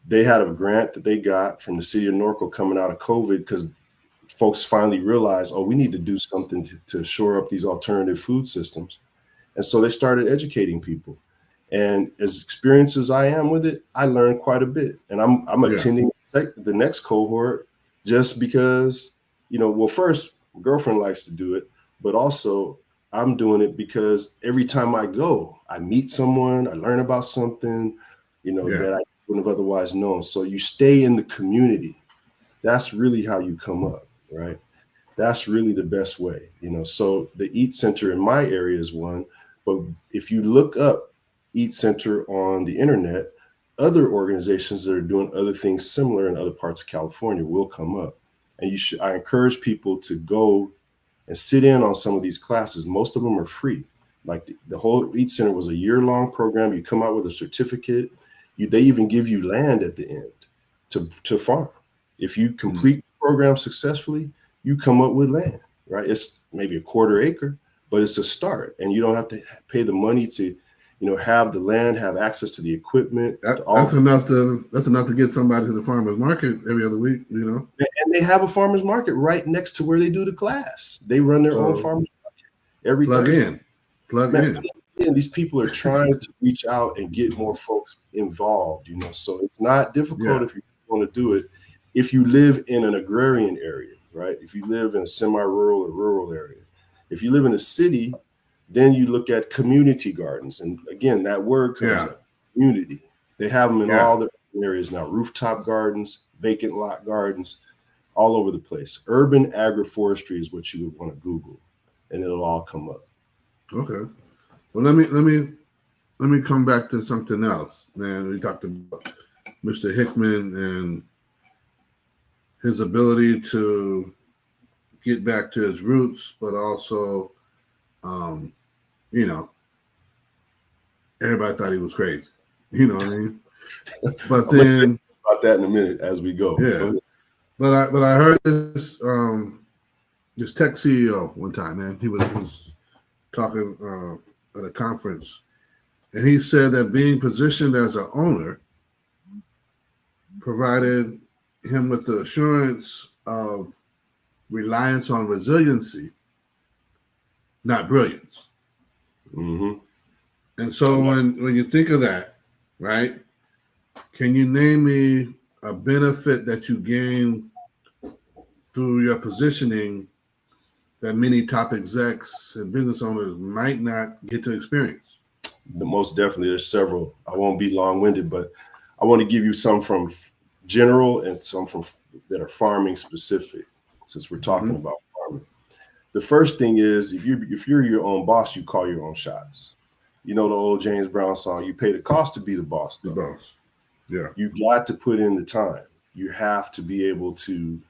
They had a grant that they got from the city of Norco coming out of COVID because folks finally realized, oh, we need to do something to shore up these alternative food systems. And so they started educating people. And as experienced as I am with it, I learned quite a bit. And I'm attending the next cohort just because, first, my girlfriend likes to do it, but also I'm doing it because every time I go, I meet someone, I learn about something, that I wouldn't have otherwise known. So you stay in the community. That's really how you come up, right? That's really the best way, So the EAT Center in my area is one, but if you look up EAT Center on the internet, other organizations that are doing other things similar in other parts of California will come up. And I encourage people to go and sit in on some of these classes. Most of them are free. Like the whole EAT Center was a year-long program. You come out with a certificate. They even give you land at the end to farm. If you complete the program successfully, you come up with land, right? It's maybe a quarter acre, but it's a start. And you don't have to pay the money to, have the land, have access to the equipment. That's enough to get somebody to the farmer's market every other week, And they have a farmer's market right next to where they do the class. They run their own farmer's market every Thursday. Plug in. And these people are trying to reach out and get more folks involved, So it's not difficult if you want to do it. If you live in an agrarian area, right? If you live in a semi-rural or rural area. If you live in a city, then you look at community gardens. And again, that word comes up, community. They have them in all the areas now, rooftop gardens, vacant lot gardens, all over the place. Urban agroforestry is what you would want to Google, and it'll all come up. Okay. Well, let me come back to something else, man. We talked about Mr. Hickman and his ability to get back to his roots, but also, everybody thought he was crazy. You know what I mean? But then about that in a minute as we go. Yeah. But I heard this tech CEO one time, man. He was talking at a conference, and he said that being positioned as an owner provided him with the assurance of reliance on resiliency, not brilliance. Mm-hmm. And so when you think of that, right, can you name me a benefit that you gain through your positioning that many top execs and business owners might not get to experience? Most definitely, there's several. I won't be long-winded, but I want to give you some from general and some from that are farming specific, since we're talking about farming. The first thing is if you're your own boss, you call your own shots. The old James Brown song, you pay the cost to be the boss. The boss. Yeah. You got to put in the time. You have to be able to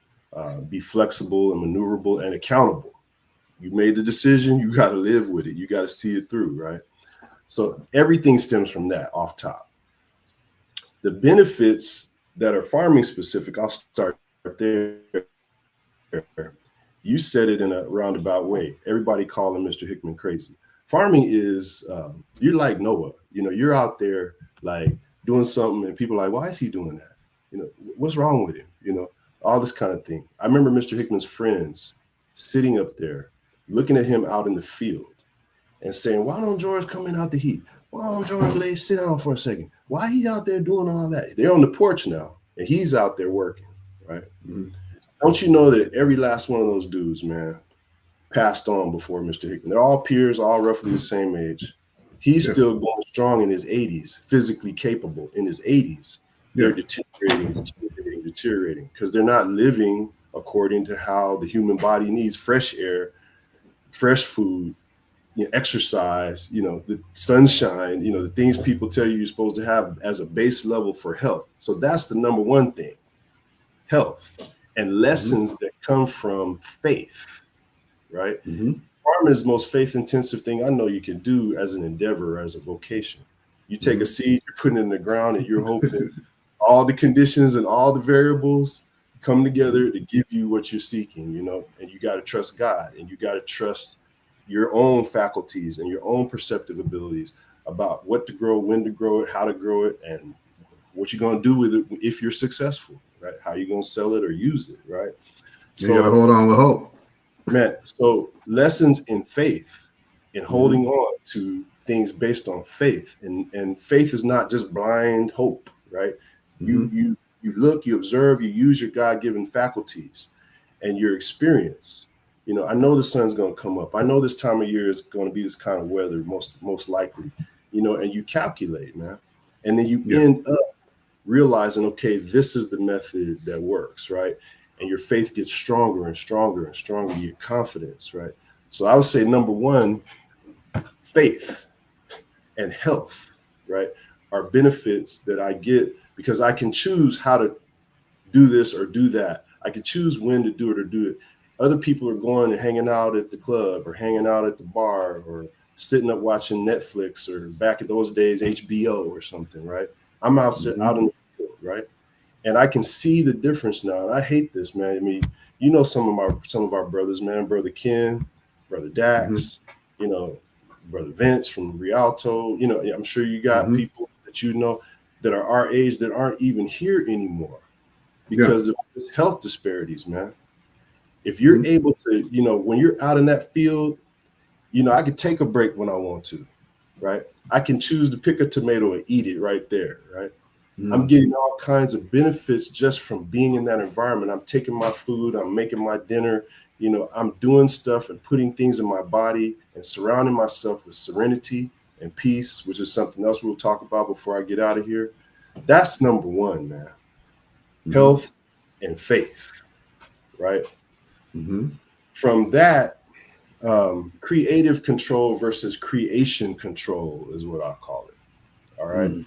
be flexible and maneuverable and accountable. You made the decision, you got to live with it. You got to see it through, right? So everything stems from that off top. The benefits that are farming specific, I'll start there. You said it in a roundabout way. Everybody calling Mr. Hickman crazy. Farming is, you're like Noah. You're out there like doing something and people are like, why is he doing that? What's wrong with him? All this kind of thing. I remember Mr. Hickman's friends sitting up there, looking at him out in the field and saying, why don't George come in out the heat? Why don't George sit down for a second? Why he out there doing all that? They're on the porch now and he's out there working, right? Mm-hmm. Don't you know that every last one of those dudes, man, passed on before Mr. Hickman? They're all peers, all roughly the same age. He's still going strong in his 80s, physically capable in his 80s. They're deteriorating. deteriorating because they're not living according to how the human body needs fresh air, fresh food, exercise, the sunshine, the things people tell you you're supposed to have as a base level for health. So that's the number one thing, health and lessons that come from faith, right? Farming is the most faith-intensive thing I know you can do as an endeavor, as a vocation. You take a seed, you're putting it in the ground, and you're hoping all the conditions and all the variables come together to give you what you're seeking, and you got to trust God, and you got to trust your own faculties and your own perceptive abilities about what to grow, when to grow it, how to grow it, and what you're going to do with it if you're successful, right? How you're going to sell it or use it, right? So, you got to hold on with hope. Man, so lessons in faith, in holding on to things based on faith, and faith is not just blind hope, right? You look, you observe, you use your God-given faculties and your experience. I know the sun's going to come up. I know this time of year is going to be this kind of weather, most likely, and you calculate, man, and then you end up realizing, okay, this is the method that works, right? And your faith gets stronger and stronger and stronger. You get confidence, right? So I would say number one, faith and health, right, are benefits that I get because I can choose how to do this or do that. I can choose when to do it or do it. Other people are going and hanging out at the club or hanging out at the bar or sitting up watching Netflix or back in those days, HBO or something, right? I'm out in the field, right? And I can see the difference now. And I hate this, man. I mean, some of our brothers, man, Brother Ken, Brother Dax, Brother Vince from Rialto. I'm sure you got people that that are our age that aren't even here anymore because of this health disparities, man. If you're able to, when you're out in that field, I can take a break when I want to, right? I can choose to pick a tomato and eat it right there, right? I'm getting all kinds of benefits just from being in that environment. I'm taking my food, I'm making my dinner, I'm doing stuff and putting things in my body and surrounding myself with serenity and peace, which is something else we'll talk about before I get out of here. That's number one, man. Health and faith, right? From that, creative control versus creation control is what I call it. All right.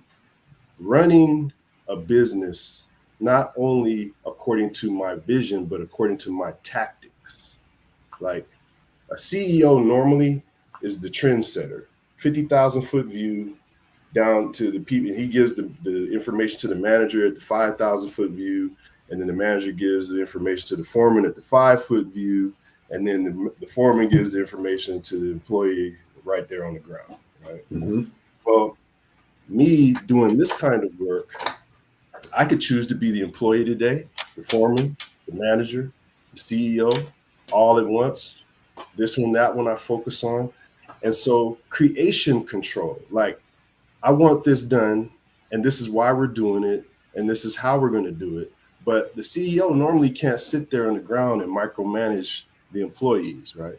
Running a business, not only according to my vision, but according to my tactics. Like a CEO normally is the trendsetter, 50,000 foot view down to the people. He gives the information to the manager at the 5,000 foot view. And then the manager gives the information to the foreman at the 5 foot view. And then the foreman gives the information to the employee right there on the ground. Right. Well, me doing this kind of work, I could choose to be the employee today, the foreman, the manager, the CEO, all at once. This one, that one I focus on. And so creation control, like I want this done and this is why we're doing it and this is how we're going to do it. But the CEO normally can't sit there on the ground and micromanage the employees, right?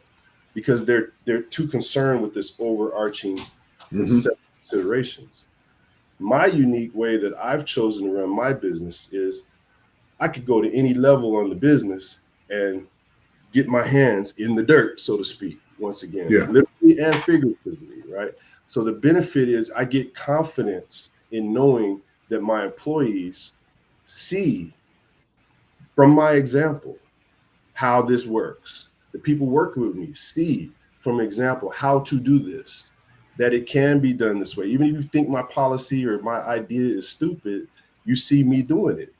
Because they're too concerned with this overarching considerations. My unique way that I've chosen to run my business is I could go to any level on the business and get my hands in the dirt, so to speak, once again, literally and figuratively, right? So the benefit is I get confidence in knowing that my employees see from my example how this works. The people working with me see from example how to do this, that it can be done this way. Even if you think my policy or my idea is stupid, you see me doing it.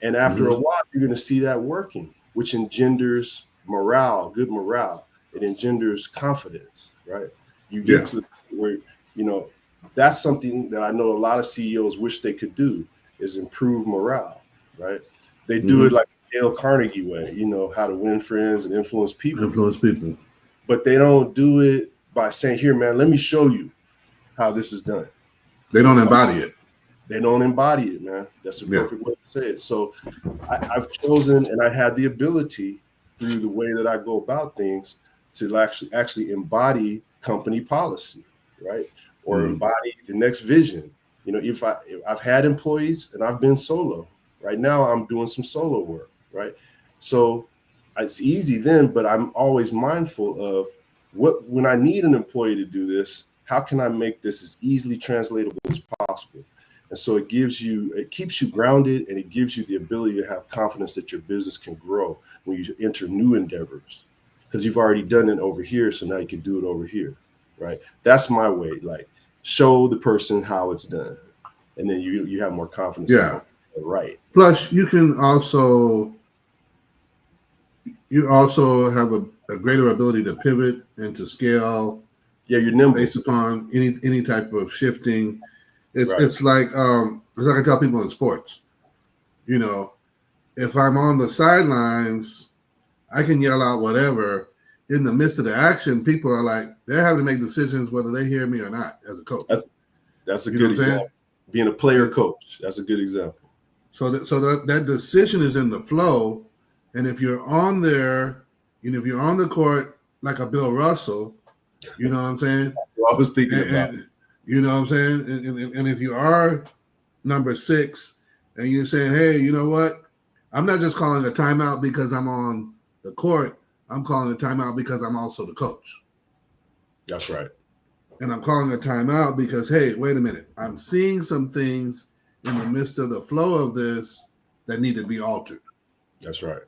And after a while, you're going to see that working, which engenders morale, good morale. It engenders confidence, right? You get to the point where, that's something that I know a lot of CEOs wish they could do is improve morale, right? They do it like Dale Carnegie way, how to win friends and influence people. But they don't do it by saying, here, man, let me show you how this is done. They don't embody it. They don't embody it, man. That's a perfect way to say it. So I've chosen and I had the ability through the way that I go about things to actually embody company policy, right? Or embody the next vision. If I've had employees and I've been solo, Right now, I'm doing some solo work, right? So it's easy then, but I'm always mindful of when I need an employee to do this, how can I make this as easily translatable as possible? And so it keeps you grounded, and it gives you the ability to have confidence that your business can grow when you enter new endeavors, because you've already done it over here. So now you can do it over here, right? That's my way. Like, show the person how it's done, and then you have more confidence. Yeah. Right. Plus, you also have a greater ability to pivot and to scale. Yeah, you're nimble based upon any type of shifting. Right. It's like I tell people in sports, you know, if I'm on the sidelines, I can yell out whatever. In the midst of the action, people are like, they're having to make decisions whether they hear me or not as a coach. That's a good example. Being a player coach, that's a good example. So that decision is in the flow, and if you're on there, if you're on the court like a Bill Russell, you know what I'm saying? I was thinking about. You know what I'm saying? And if you are number 6 and you're saying, hey, you know what? I'm not just calling a timeout because I'm on the court. I'm calling a timeout because I'm also the coach. That's right. And I'm calling a timeout because, hey, wait a minute. I'm seeing some things in the midst of the flow of this that need to be altered. That's right.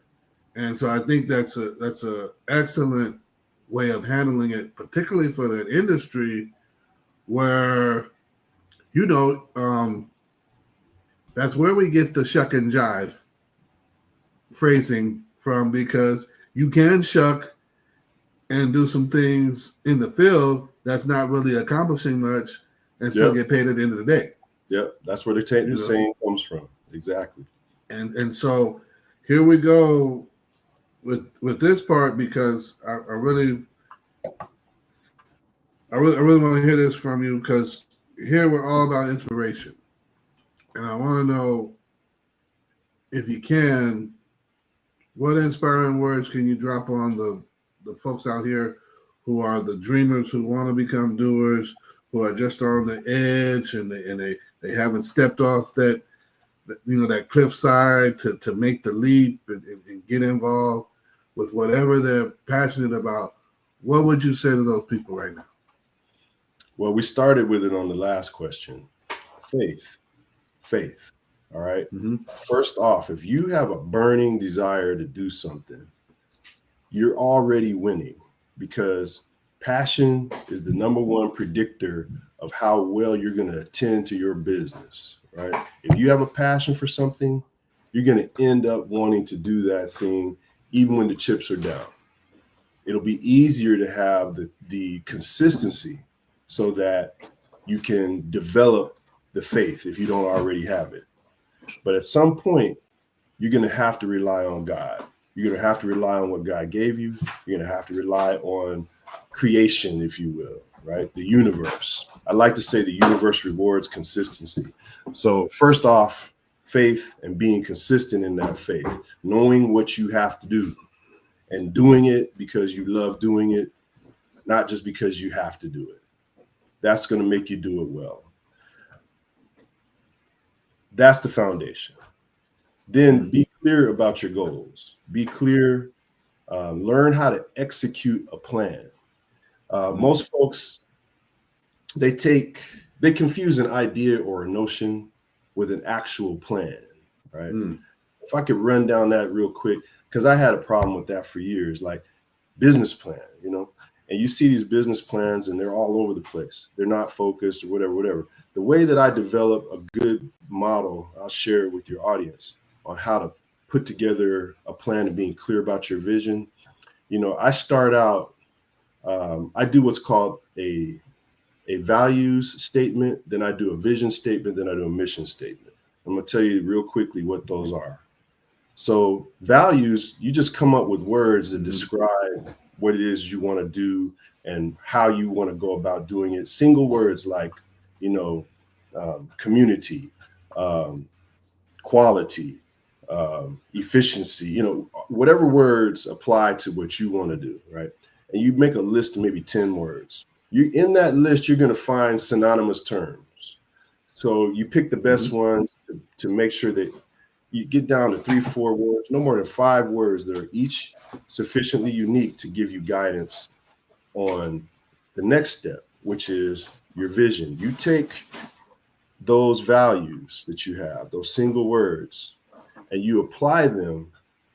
And so I think that's a excellent way of handling it, particularly for that industry where, that's where we get the shuck and jive phrasing from, because you can shuck and do some things in the field that's not really accomplishing much and still get paid at the end of the day. Yep, that's where the saying comes from. Exactly. And so here we go with this part, because I really want to hear this from you, because here we're all about inspiration. And I want to know, if you can, what inspiring words can you drop on the folks out here who are the dreamers, who want to become doers, who are just on the edge and they haven't stepped off that cliffside to make the leap and get involved with whatever they're passionate about? What would you say to those people right now? Well, we started with it on the last question. Faith. All right. Mm-hmm. First off, if you have a burning desire to do something, you're already winning, because passion is the number one predictor of how well you're going to attend to your business, right? If you have a passion for something, you're going to end up wanting to do that thing even when the chips are down. It'll be easier to have the consistency so that you can develop the faith if you don't already have it. But at some point, you're going to have to rely on God. You're going to have to rely on what God gave you. You're going to have to rely on creation, if you will, right? The universe. I like to say the universe rewards consistency. So first off, faith, and being consistent in that faith, knowing what you have to do and doing it because you love doing it, not just because you have to do it. That's going to make you do it well. That's the foundation. Then be clear about your goals. Be clear. Learn how to execute a plan. Most folks, they confuse an idea or a notion with an actual plan, right? If I could run down that real quick, because I had a problem with that for years, like business plan, and you see these business plans and they're all over the place. They're not focused or whatever. The way that I develop a good model, I'll share it with your audience on how to put together a plan and being clear about your vision. I start out, I do what's called a values statement, then I do a vision statement, then I do a mission statement. I'm going to tell you real quickly what those are. So values, you just come up with words that describe what it is you want to do and how you want to go about doing it. Single words like, community, quality, efficiency, whatever words apply to what you want to do, right? And you make a list of maybe 10 words. In that list, you're going to find synonymous terms. So you pick the best ones to make sure that, you get down to 3-4 words, no more than 5 words that are each sufficiently unique to give you guidance on the next step, which is your vision. You take those values that you have, those single words, and you apply them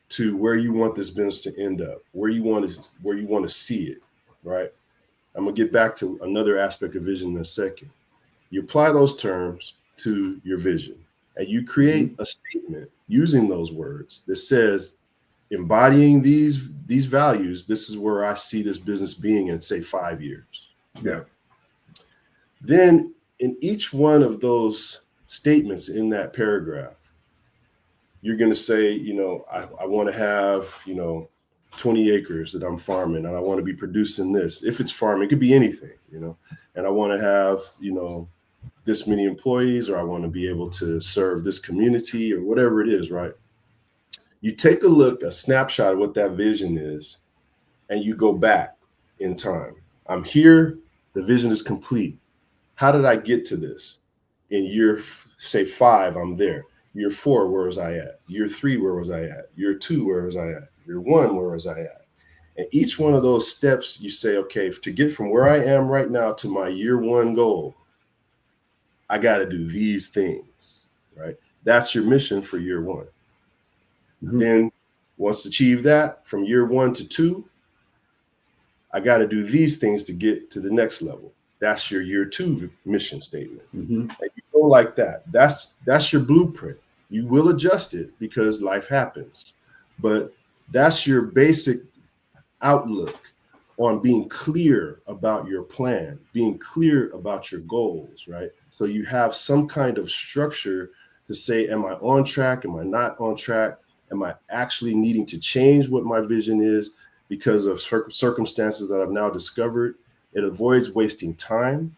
to where you want this business to end up, where you want to see it, right? I'm gonna get back to another aspect of vision in a second. You apply those terms to your vision, and you create a statement using those words that says, embodying these values, this is where I see this business being in, say, 5 years. Yeah. Then in each one of those statements in that paragraph, you're going to say, I want to have, 20 acres that I'm farming, and I want to be producing this. If it's farming, it could be anything, and I want to have, this many employees, or I want to be able to serve this community, or whatever it is, right? You take a snapshot of what that vision is, and you go back in time. I'm here, the vision is complete. How did I get to this? In year, say 5, I'm there. Year 4, where was I at? Year 3, where was I at? Year 2, where was I at? Year 1, where was I at? And each one of those steps, you say, okay, to get from where I am right now to my year 1 goal, I got to do these things, right? That's your mission for year 1. Then once achieved that, from year 1 to 2, I got to do these things to get to the next level. That's your year 2 mission statement. And you go like that. That's your blueprint. You will adjust it because life happens, but that's your basic outlook on being clear about your plan, being clear about your goals, right? So you have some kind of structure to say, am I on track? Am I not on track? Am I actually needing to change what my vision is because of circumstances that I've now discovered? It avoids wasting time.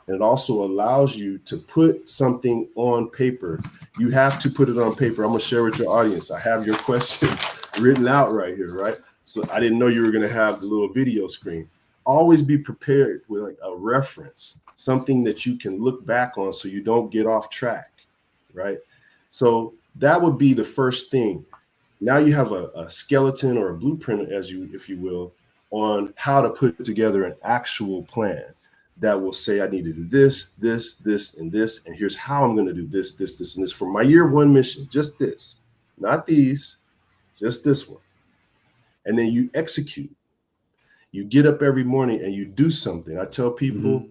And it also allows you to put something on paper. You have to put it on paper. I'm going to share with your audience. I have your questions written out right here, right? So I didn't know you were going to have the little video screen. Always be prepared with like a reference, something that you can look back on so you don't get off track, right? So that would be the first thing. Now you have a skeleton or a blueprint, if you will, on how to put together an actual plan that will say, I need to do this, this, this, and this, and here's how I'm going to do this, this, this, and this for my year 1 mission. Just this, not these, just this one. And then you execute. You get up every morning and you do something. I tell people,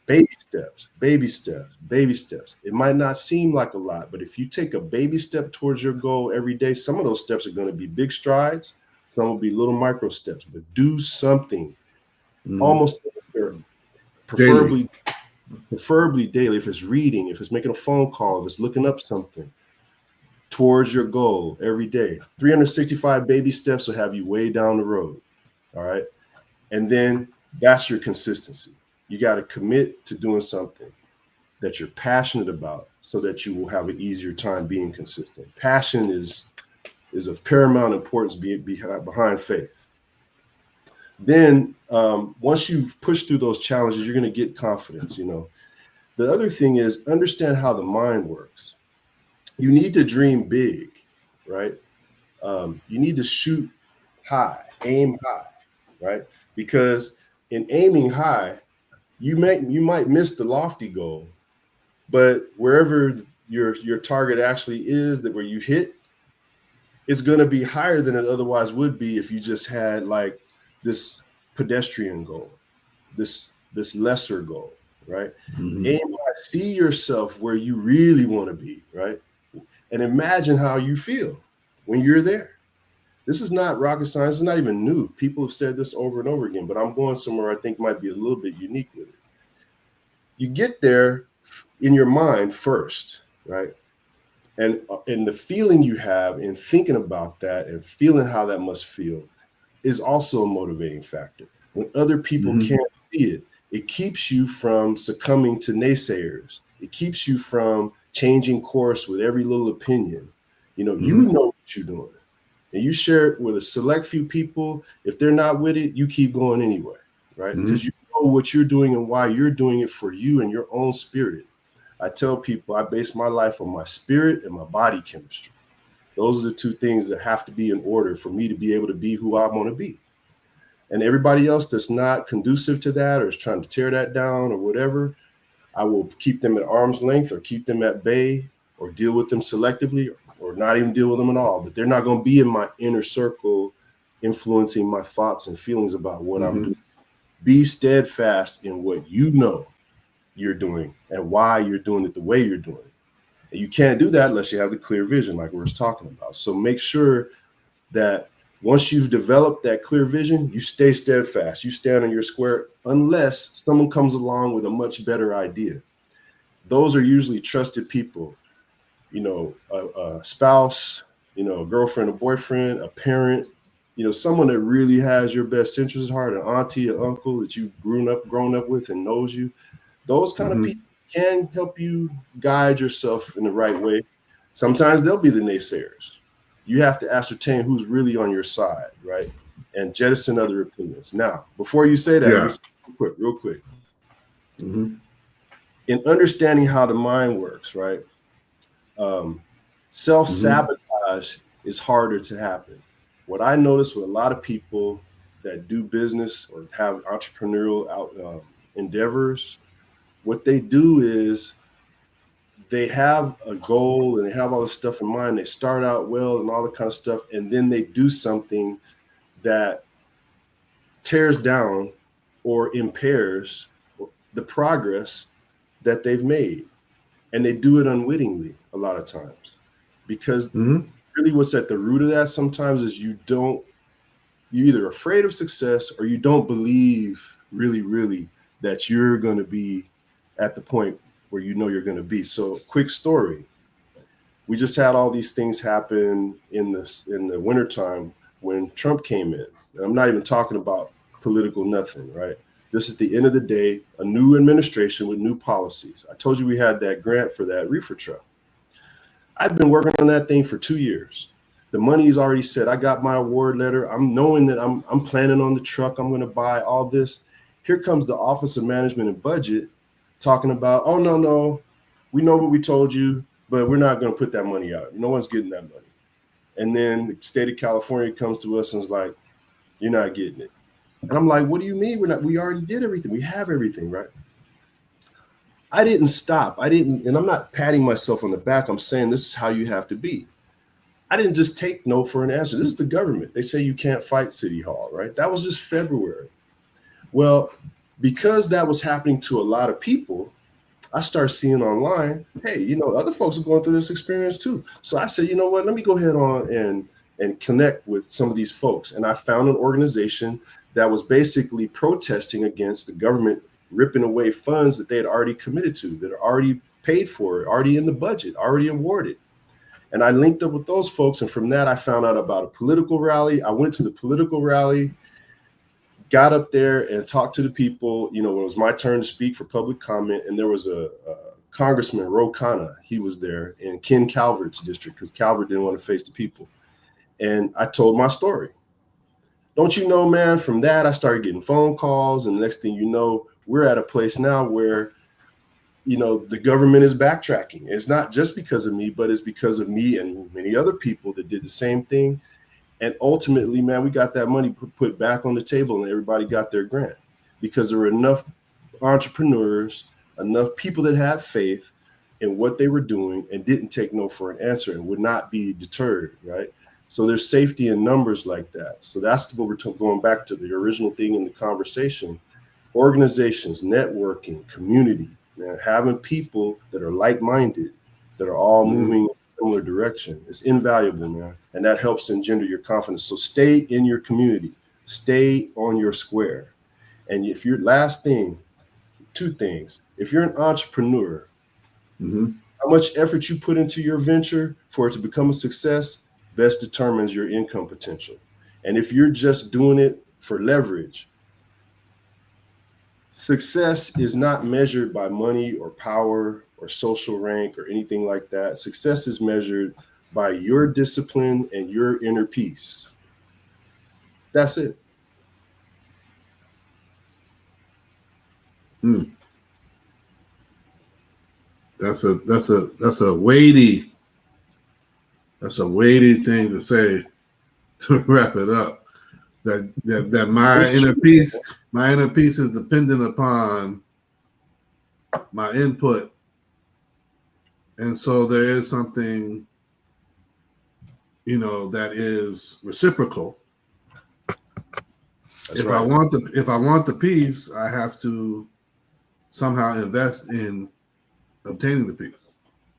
baby steps, baby steps, baby steps. It might not seem like a lot, but if you take a baby step towards your goal every day, some of those steps are going to be big strides. Some will be little micro steps, but do something almost preferably daily. If it's reading, if it's making a phone call, if it's looking up something towards your goal every day. 365 baby steps will have you way down the road. All right. And then that's your consistency. You got to commit to doing something that you're passionate about so that you will have an easier time being consistent. Passion is of paramount importance behind faith. Then once you've pushed through those challenges, you're going to get confidence. The other thing is understand how the mind works. You need to dream big, right? You need to shoot high, aim high, right? Because in aiming high, you might miss the lofty goal, but wherever your target actually is, that where you hit, it's going to be higher than it otherwise would be if you just had like this pedestrian goal, this lesser goal, right? Aim high, see yourself where you really want to be, right? And imagine how you feel when you're there. This is not rocket science. It's not even new. People have said this over and over again, but I'm going somewhere I think might be a little bit unique with it. You get there in your mind first, right? And the feeling you have in thinking about that and feeling how that must feel is also a motivating factor. When other people can't see it, it keeps you from succumbing to naysayers. It keeps you from changing course with every little opinion. You know what you're doing. And you share it with a select few people. If they're not with it, you keep going anyway, right? Because you know what you're doing and why you're doing it for you and your own spirit. I tell people I base my life on my spirit and my body chemistry. Those are the two things that have to be in order for me to be able to be who I want to be. And everybody else that's not conducive to that or is trying to tear that down or whatever, I will keep them at arm's length or keep them at bay or deal with them selectively or not even deal with them at all. But they're not going to be in my inner circle influencing my thoughts and feelings about what I'm doing. Be steadfast in what you know you're doing and why you're doing it the way you're doing it. And you can't do that unless you have the clear vision like we were talking about. So make sure that once you've developed that clear vision, you stay steadfast. You stand on your square unless someone comes along with a much better idea. Those are usually trusted people, a spouse, a girlfriend, a boyfriend, a parent, someone that really has your best interest at heart, an auntie, an uncle that you've grown up with and knows you. Those kind of people can help you guide yourself in the right way. Sometimes they'll be the naysayers. You have to ascertain who's really on your side, right? And jettison other opinions. Now, before you say that, let me say real quick. In understanding how the mind works, right? Self-sabotage is harder to happen. What I notice with a lot of people that do business or have entrepreneurial endeavors, what they do is they have a goal and they have all this stuff in mind. They start out well and all that kind of stuff. And then they do something that tears down or impairs the progress that they've made. And they do it unwittingly a lot of times because really what's at the root of that sometimes is you're either afraid of success or you don't believe really that you're going to be at the point where you're going to be. So quick story. We just had all these things happen in the wintertime when Trump came in. And I'm not even talking about political nothing, right? Just at the end of the day, a new administration with new policies. I told you we had that grant for that reefer truck. I've been working on that thing for 2 years. The money is already set. I got my award letter. I'm knowing that I'm planning on the truck. I'm going to buy all this. Here comes the Office of Management and Budget talking about, oh, no, we know what we told you, but we're not going to put that money out. No one's getting that money. And then the state of California comes to us and is like, you're not getting it. And I'm like, what do you mean? We already did everything. We have everything, right? I didn't stop. And I'm not patting myself on the back. I'm saying this is how you have to be. I didn't just take no for an answer. This is the government. They say you can't fight City Hall, right? That was just February. Well, because that was happening to a lot of people, I started seeing online, hey, other folks are going through this experience too. So I said, you know what, let me go ahead on and connect with some of these folks. And I found an organization that was basically protesting against the government ripping away funds that they had already committed to, that are already paid for, already in the budget, already awarded. And I linked up with those folks. And from that, I found out about a political rally. I went to the political rally, got up there and talked to the people. When it was my turn to speak for public comment. And there was a Congressman, Ro Khanna. He was there in Ken Calvert's district because Calvert didn't want to face the people. And I told my story. Don't you know, man, from that, I started getting phone calls. And the next thing you know, we're at a place now where, the government is backtracking. It's not just because of me, but it's because of me and many other people that did the same thing. And ultimately, man, we got that money put back on the table and everybody got their grant because there were enough entrepreneurs, enough people that had faith in what they were doing and didn't take no for an answer and would not be deterred, right? So there's safety in numbers like that. So that's what we're going back to the original thing in the conversation. Organizations, networking, community, man, having people that are like-minded, that are all moving in a similar direction. It's invaluable, man. And that helps engender your confidence. So stay in your community, stay on your square. And if you're two things, if you're an entrepreneur, how much effort you put into your venture for it to become a success best determines your income potential. And if you're just doing it for leverage, success is not measured by money or power or social rank or anything like that. Success is measured by your discipline and your inner peace. That's it. That's a weighty That's a weighty thing to say to wrap it up. That my inner peace is dependent upon my input, and so there is something, that is reciprocal. That's right. If I want the peace, I have to somehow invest in obtaining the peace.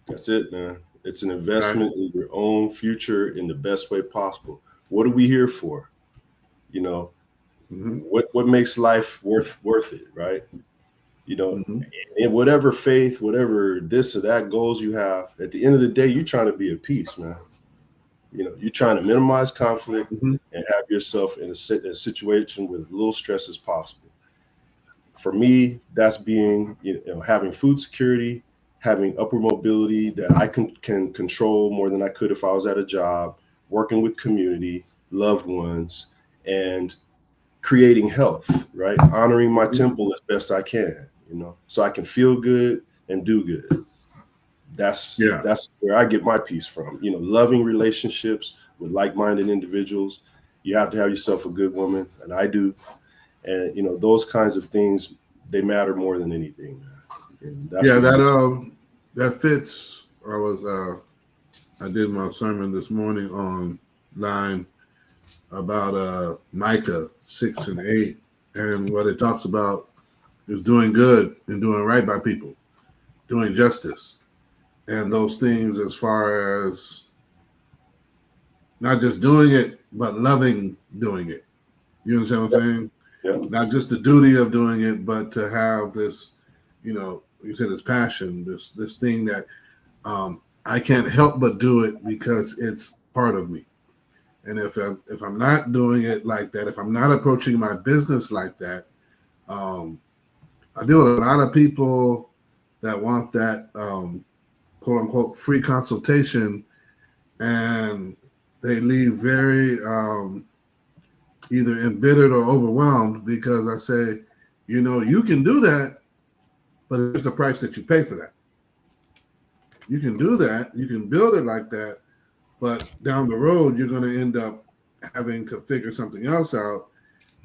That's it, man. It's an investment in your own future in the best way possible. What are we here for? What makes life worth it, right? In whatever faith, whatever this or that goals you have, at the end of the day, you're trying to be at peace, man. You're trying to minimize conflict and have yourself in a situation with little stress as possible. For me, that's being, having food security, having upward mobility that I can control more than I could if I was at a job, working with community, loved ones, and creating health, right? Honoring my temple as best I can, so I can feel good and do good. That's where I get my peace from. Loving relationships with like-minded individuals. You have to have yourself a good woman, and I do. And those kinds of things, they matter more than anything. That fits. I did my sermon this morning online about Micah 6 and 8, and what it talks about is doing good and doing right by people, doing justice, and those things as far as not just doing it, but loving doing it. You understand what I'm saying? Yeah. Not just the duty of doing it, but to have this, you said this passion, this thing that I can't help but do it because it's part of me. And if I'm not doing it like that, if I'm not approaching my business like that, I deal with a lot of people that want that quote unquote free consultation, and they leave very either embittered or overwhelmed because I say, you can do that, but it's the price that you pay for that. You can do that, you can build it like that, but down the road you're going to end up having to figure something else out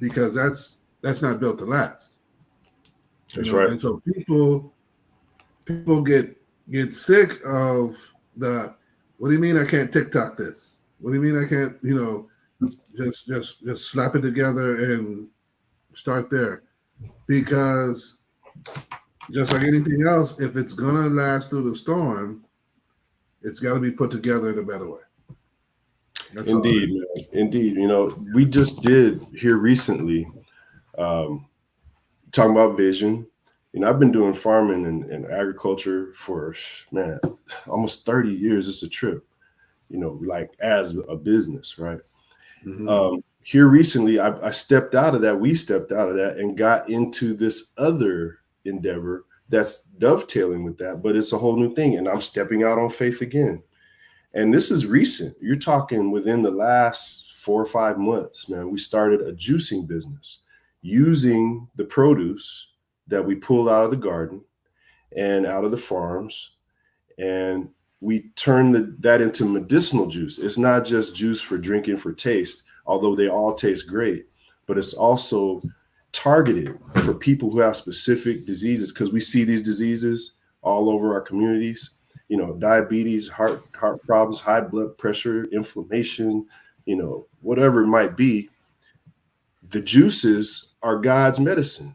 because that's not built to last. That's right. And so people get sick of the, what do you mean I can't TikTok this? What do you mean I can't, just slap it together and start there? Because just like anything else, if it's gonna last through the storm, it's got to be put together in a better way. That's Indeed, man. Indeed. We just did here recently talking about vision. I've been doing farming and agriculture for, almost 30 years. It's a trip, like as a business, right? Here recently, I stepped out of that. We stepped out of that and got into this other endeavor that's dovetailing with that, but it's a whole new thing. And I'm stepping out on faith again. And this is recent. You're talking within the last 4 or 5 months, man. We started a juicing business using the produce that we pulled out of the garden and out of the farms, and we turn that into medicinal juice. It's not just juice for drinking for taste, although they all taste great, but it's also targeted for people who have specific diseases, because we see these diseases all over our communities, diabetes, heart problems, high blood pressure, inflammation, whatever it might be. The juices are God's medicine.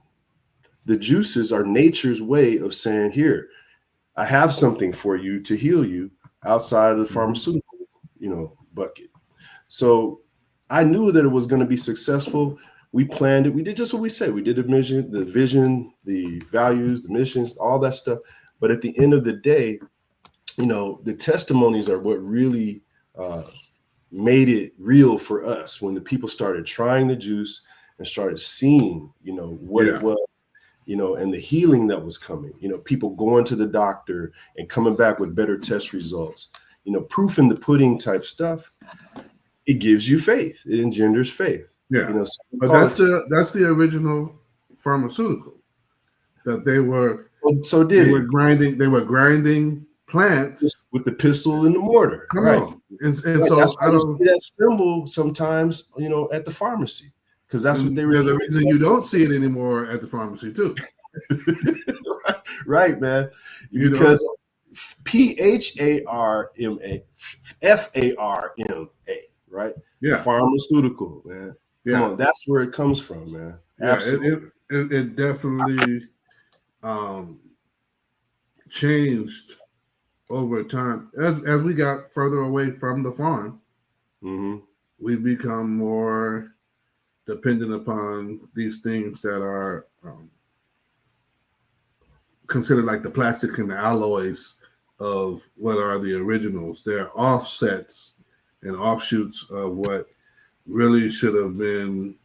The juices are nature's way of saying, here, I have something for you to heal you outside of the pharmaceutical, bucket. So I knew that it was going to be successful. We planned it. We did just what we said. We did the vision, the values, the missions, all that stuff. But at the end of the day, the testimonies are what really made it real for us when the people started trying the juice and started seeing, what it was. And the healing that was coming, people going to the doctor and coming back with better test results, proof in the pudding type stuff. It gives you faith. It engenders faith. Yeah. But that's the original pharmaceutical that they were. They were grinding plants with the pistol and the mortar. come Right. on. And Right. so That's why I you don't. see that symbol sometimes, at the pharmacy, because that's what they were. There's a reason you don't see it anymore at the pharmacy too. Right, man. You Because know? PHARMA, FARMA, right? Yeah. Pharmaceutical, man. Come Yeah. on, that's where it comes from, man. Yeah. Absolutely. It definitely changed over time as we got further away from the farm. Mm-hmm. We've become more dependent upon these things that are considered like the plastic and the alloys of what are the originals. They're offsets and offshoots of what really should have been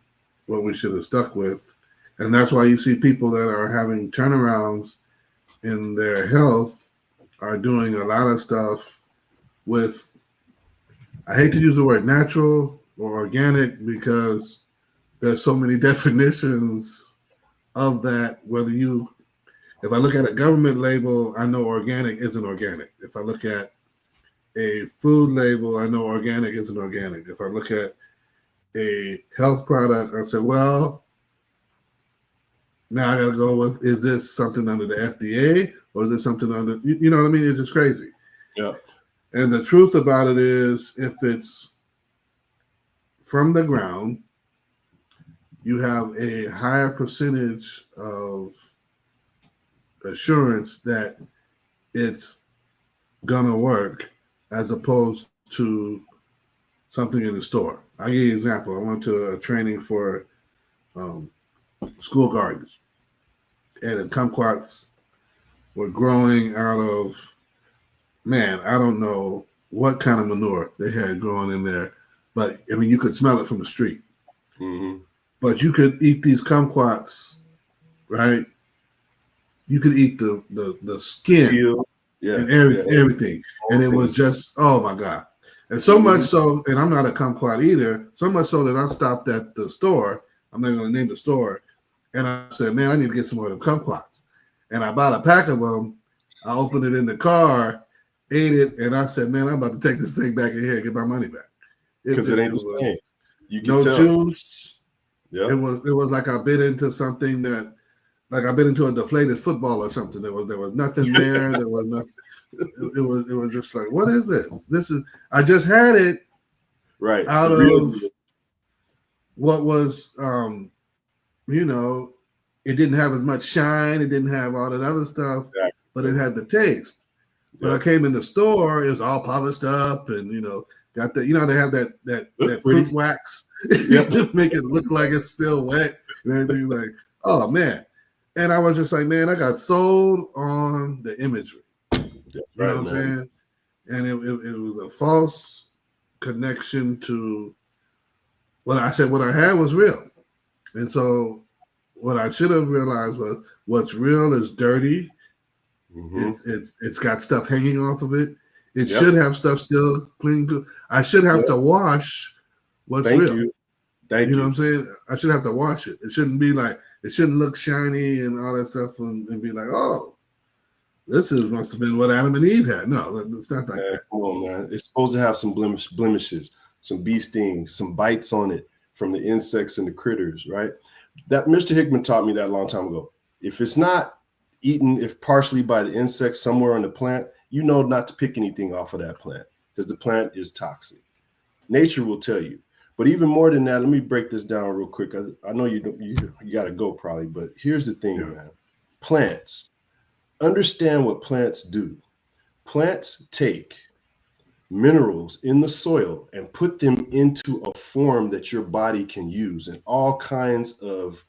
what we should have stuck with. And that's why you see people that are having turnarounds in their health are doing a lot of stuff with, I hate to use the word natural or organic because there's so many definitions of that. If I look at a government label, I know organic isn't organic. If I look at a food label, I know organic isn't organic. If I look at a health product, I say, well, now I got to go with, is this something under the FDA or is this something under, you know what I mean? It's just crazy. Yeah. And the truth about it is, if it's from the ground, you have a higher percentage of assurance that it's gonna work as opposed to something in the store. I'll give you an example. I went to a training for school gardens, and the kumquats were growing out of, man, I don't know what kind of manure they had growing in there, but I mean, you could smell it from the street. Mm-hmm. But you could eat these kumquats, right? You could eat the skin and everything. And it was just, oh my God. And so much so, and I'm not a kumquat either, so much so that I stopped at the store. I'm not going to name the store. And I said, man, I need to get some more of them kumquats. And I bought a pack of them. I opened it in the car, ate it, and I said, man, I'm about to take this thing back in here and get my money back. Because it ain't the same. You can no tell. Juice. Yeah. It was like I bit into something that, like I bit into a deflated football or something. There was nothing there. There was nothing. It was just like, what is this? This is, I just had it right out of what was it didn't have as much shine, it didn't have all that other stuff, but it had the taste. But I came in the store, it was all polished up and got that, they have that fruit wax to make it look like it's still wet and everything, like, oh man. And I was just like, man, I got sold on the imagery. You know what I'm saying? And it was a false connection to what I said. What I had was real. And so what I should have realized was what's real is dirty. Mm-hmm. It's got stuff hanging off of it. It should have stuff still clean. I should have to wash what's real. Thank you. You know what I'm saying? I should have to wash it. It shouldn't be like, it shouldn't look shiny and all that stuff and be like, oh, this must have been what Adam and Eve had. No, it's not like that. Come on, man. It's supposed to have some blemishes, some bee stings, some bites on it from the insects and the critters, right? That Mr. Hickman taught me that a long time ago. If it's not eaten, if partially by the insects somewhere on the plant, you know not to pick anything off of that plant because the plant is toxic. Nature will tell you. But even more than that, let me break this down real quick. I know you got to go probably, but here's the thing, man. Plants. Understand what plants do. Plants take minerals in the soil and put them into a form that your body can use in all kinds of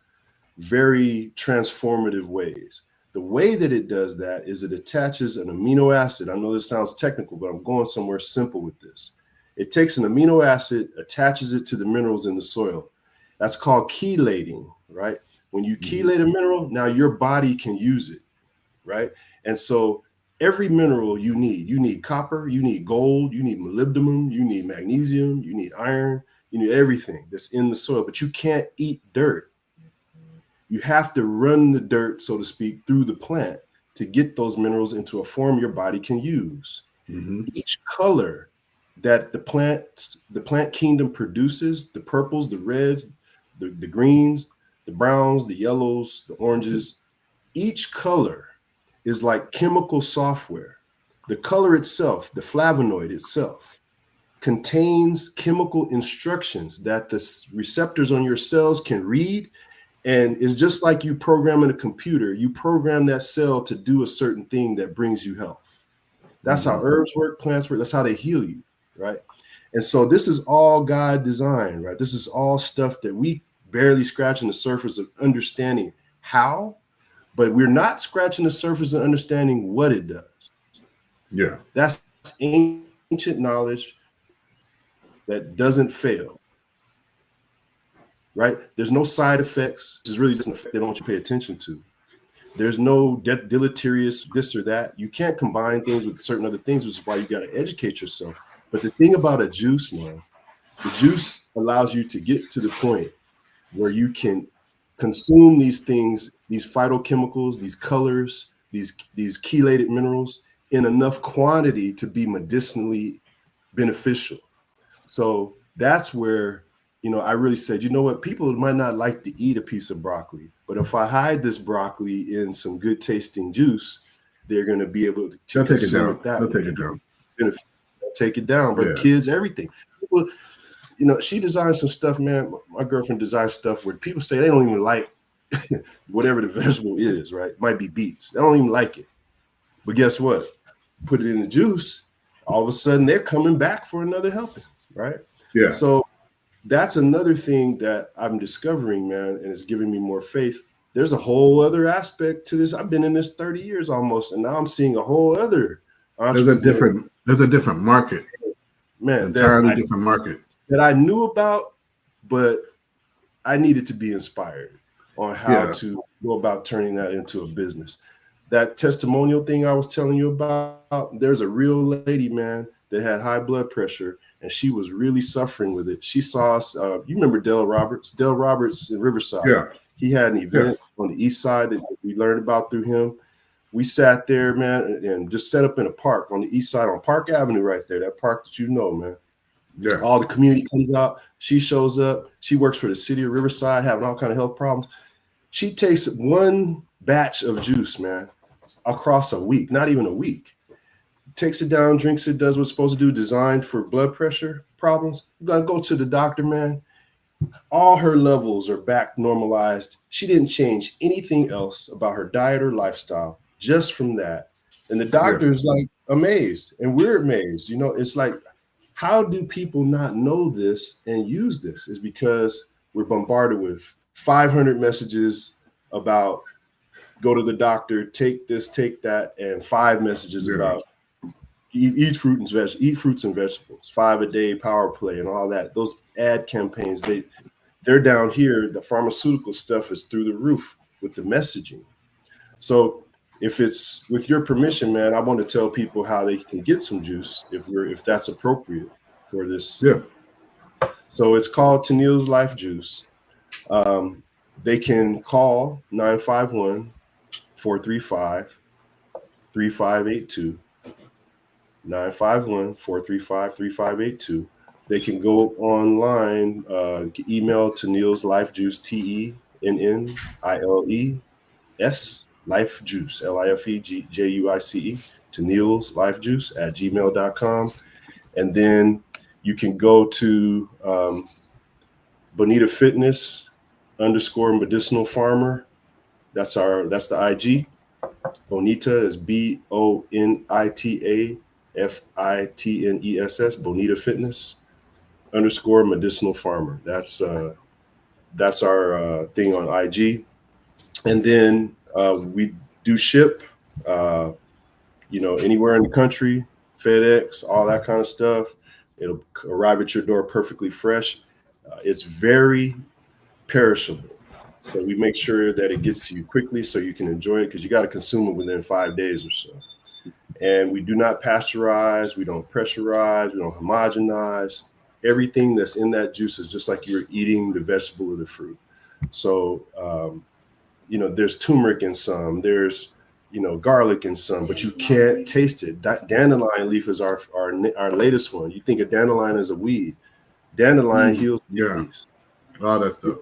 very transformative ways. The way that it does that is it attaches an amino acid. I know this sounds technical, but I'm going somewhere simple with this. It takes an amino acid, attaches it to the minerals in the soil. That's called chelating, right? When you chelate a mineral, now your body can use it, right? And so every mineral you need copper, you need gold, you need molybdenum, you need magnesium, you need iron, you need everything that's in the soil, but you can't eat dirt. You have to run the dirt, so to speak, through the plant to get those minerals into a form your body can use. Mm-hmm. Each color that the plant kingdom produces, the purples, the reds, the greens, the browns, the yellows, the oranges, each color is like chemical software. The color itself, the flavonoid itself, contains chemical instructions that the receptors on your cells can read. And it's just like you programming a computer. You program that cell to do a certain thing that brings you health. That's how herbs work, plants work. That's how they heal you, right? And so this is all God designed, right? This is all stuff that we barely scratching the surface of understanding how, but we're not scratching the surface of understanding what it does. Yeah. That's ancient knowledge that doesn't fail, right? There's no side effects. It's really just an effect they don't want you to pay attention to. There's no deleterious this or that. You can't combine things with certain other things, which is why you got to educate yourself. But the thing about a juice, man, the juice allows you to get to the point where you can consume these things, these phytochemicals, these colors, these chelated minerals in enough quantity to be medicinally beneficial. So that's where, I really said, you know what, people might not like to eat a piece of broccoli, but if I hide this broccoli in some good tasting juice, they're going to be able to consume it that way. They'll take it down. They'll take it down, but kids, everything. People, she designed some stuff, man. My girlfriend designed stuff where people say they don't even like whatever the vegetable is, right? It might be beets. They don't even like it. But guess what? Put it in the juice, all of a sudden they're coming back for another helping, right? Yeah. So that's another thing that I'm discovering, man, and it's giving me more faith. There's a whole other aspect to this. I've been in this 30 years almost, and now I'm seeing a whole other There's a different market. Man, entirely different market that I knew about, but I needed to be inspired on how to go about turning that into a business. That testimonial thing I was telling you about, there's a real lady, man, that had high blood pressure, and she was really suffering with it. She saw us, you remember Dale Roberts in Riverside. Yeah. He had an event on the east side that we learned about through him. We sat there, man, and just set up in a park on the east side on Park Avenue right there, that park that man. Yeah. All the community comes out. She shows up. She works for the city of Riverside, having all kind of health problems. She takes one batch of juice, man, across a week, not even a week. Takes it down, drinks it, does what's supposed to do, designed for blood pressure problems. You gotta go to the doctor, man. All her levels are back normalized. She didn't change anything else about her diet or lifestyle, just from that. And the doctor's like amazed, and we're amazed. It's like, how do people not know this and use this? Is because we're bombarded with 500 messages about go to the doctor, take this, take that, and 5 messages about eat fruits and vegetables, 5 a day, power play, and all that. Those ad campaigns, they're down here. The pharmaceutical stuff is through the roof with the messaging. So if it's with your permission, man, I want to tell people how they can get some juice if that's appropriate for this. Yeah. So it's called Tennille's Life Juice. They can call 951-435-3582. 951-435-3582. They can go online, email Tennille's Life Juice, TENNILES Life Juice, LIFEJUICE, Tennille's Life Juice at gmail.com. And then you can go to Bonita Fitness _medicinal farmer. That's the IG. Bonita is BONITA Bonita Fitness _medicinal farmer. That's our thing on IG. And then we do ship anywhere in the country, FedEx, all that kind of stuff. It'll arrive at your door perfectly fresh. It's very perishable. So we make sure that it gets to you quickly so you can enjoy it, because you got to consume it within 5 days or so. And we do not pasteurize. We don't pressurize. We don't homogenize. Everything that's in that juice is just like you're eating the vegetable or the fruit. So, there's turmeric in some. There's garlic and some, but you can't taste it. Dandelion leaf is our latest one. You think a dandelion is a weed. Dandelion heals kidneys. All that stuff.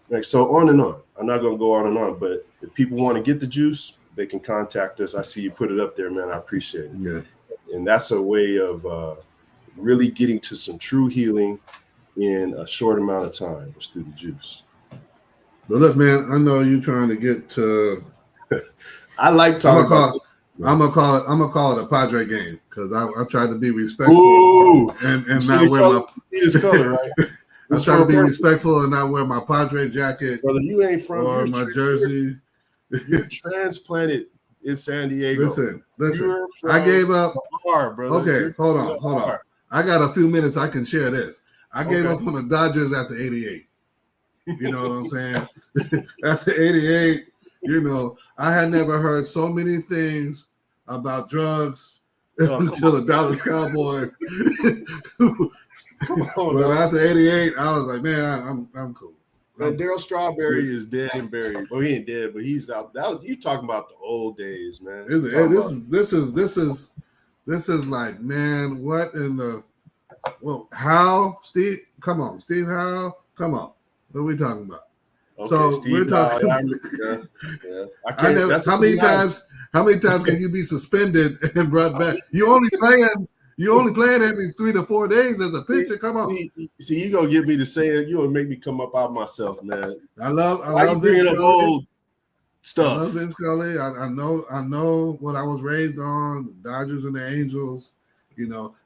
Like, so on and on. I'm not going to go on and on, but if people want to get the juice, they can contact us. I see you put it up there, man. I appreciate it. Yeah. And that's a way of really getting to some true healing in a short amount of time was through the juice. But look, man, I know you're trying to get to. I like talking about. I'm gonna call it a Padre game because I tried to be respectful and not wear my. See this color, right? I try to be respectful and not wear my Padre jacket. Brother, you ain't from or my jersey. You're transplanted in San Diego. Listen. I gave up. Brother. Okay, hold on. I got a few minutes. I can share this. I gave up on the Dodgers after '88. You know what I'm saying? After '88, I had never heard so many things about drugs until the Dallas Cowboys. But after '88, I was like, man, I'm cool. Darryl Strawberry is dead and buried. Well, he ain't dead, but he's out. You talking about the old days, man. This is like, man, what in the How Steve? Come on, Steve Howe. Come on, what are we talking about? Okay, so Steve we're talking. I know how many times can you be suspended and brought back? You only playing every 3 to 4 days as a pitcher. Come on. See, you gonna get me to say it. You gonna make me come up out myself, man. I love Vince Scully. Old stuff. I love Vince Scully. I know what I was raised on, the Dodgers and the Angels.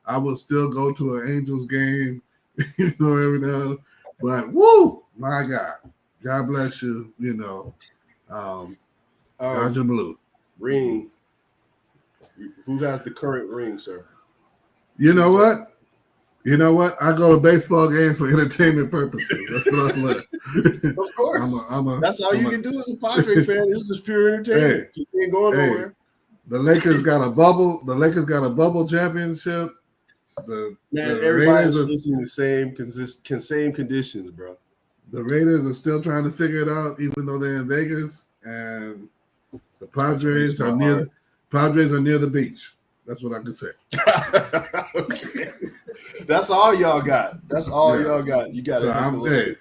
I will still go to an Angels game, every now. But woo, my God bless you. Dodger Blue ring. Who has the current ring, sir? You know what? I go to baseball games for entertainment purposes. That's what I love. Of course. That's all you can do as a Padre fan. It's just pure entertainment. You ain't going nowhere. The Lakers got a bubble. The Lakers got a bubble championship. Everybody's listening the same conditions, bro. The Raiders are still trying to figure it out, even though they're in Vegas, and the Padres are near the beach. That's what I can say. Okay. That's all y'all got. Y'all got. You got it.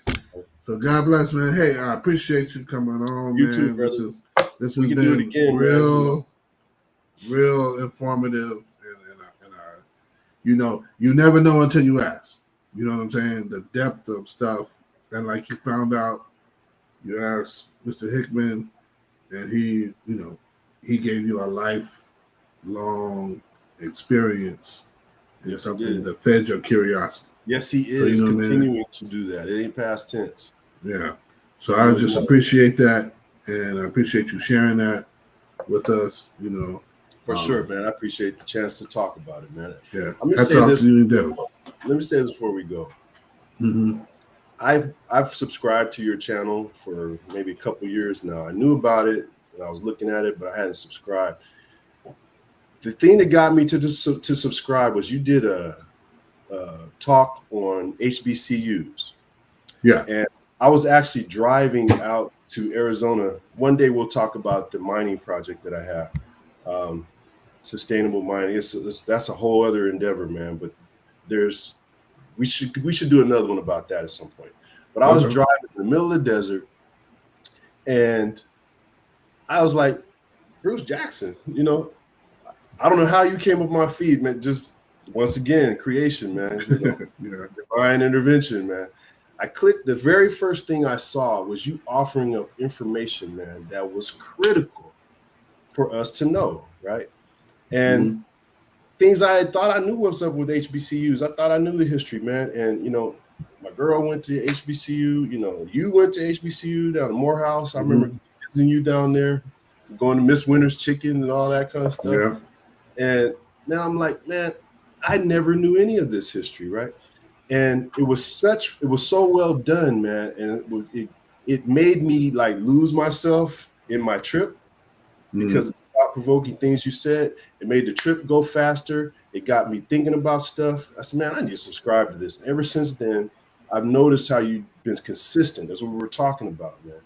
So God bless, man. Hey, I appreciate you coming on, you man. Too, brother. This has been again, real informative, and you never know until you ask. You know what I'm saying? The depth of stuff, and like you found out, you asked Mr. Hickman, and he gave you a lifelong experience and something that fed your curiosity. Yes, he is continuing to do that. It ain't past tense. Yeah. So I just appreciate that, and I appreciate you sharing that with us. For sure, man. I appreciate the chance to talk about it, man. Yeah. Let me say this before we go. Mm-hmm. I've subscribed to your channel for maybe a couple years now. I knew about it and I was looking at it, but I hadn't subscribed. The thing that got me to subscribe was you did a talk on HBCUs. Yeah. And I was actually driving out to Arizona. One day we'll talk about the mining project that I have. Sustainable mining. That's a whole other endeavor, man. But we should do another one about that at some point. But I was driving in the middle of the desert, and I was like, Bruce Jackson, I don't know how you came up my feed, man. Just once again, creation, man. Divine intervention, man. I clicked. The very first thing I saw was you offering up information, man, that was critical for us to know, right? And things I had thought I knew what's up with HBCUs. I thought I knew the history, man. And my girl went to HBCU. You went to HBCU down in Morehouse. I remember visiting you down there, going to Miss Winter's Chicken and all that kind of stuff. Yeah. And now I'm like, man, I never knew any of this history, right? And it was so well done, man. And it made me like lose myself in my trip because of the thought-provoking things you said. It made the trip go faster. It got me thinking about stuff. I said, man, I need to subscribe to this. And ever since then, I've noticed how you've been consistent. That's what we were talking about, man.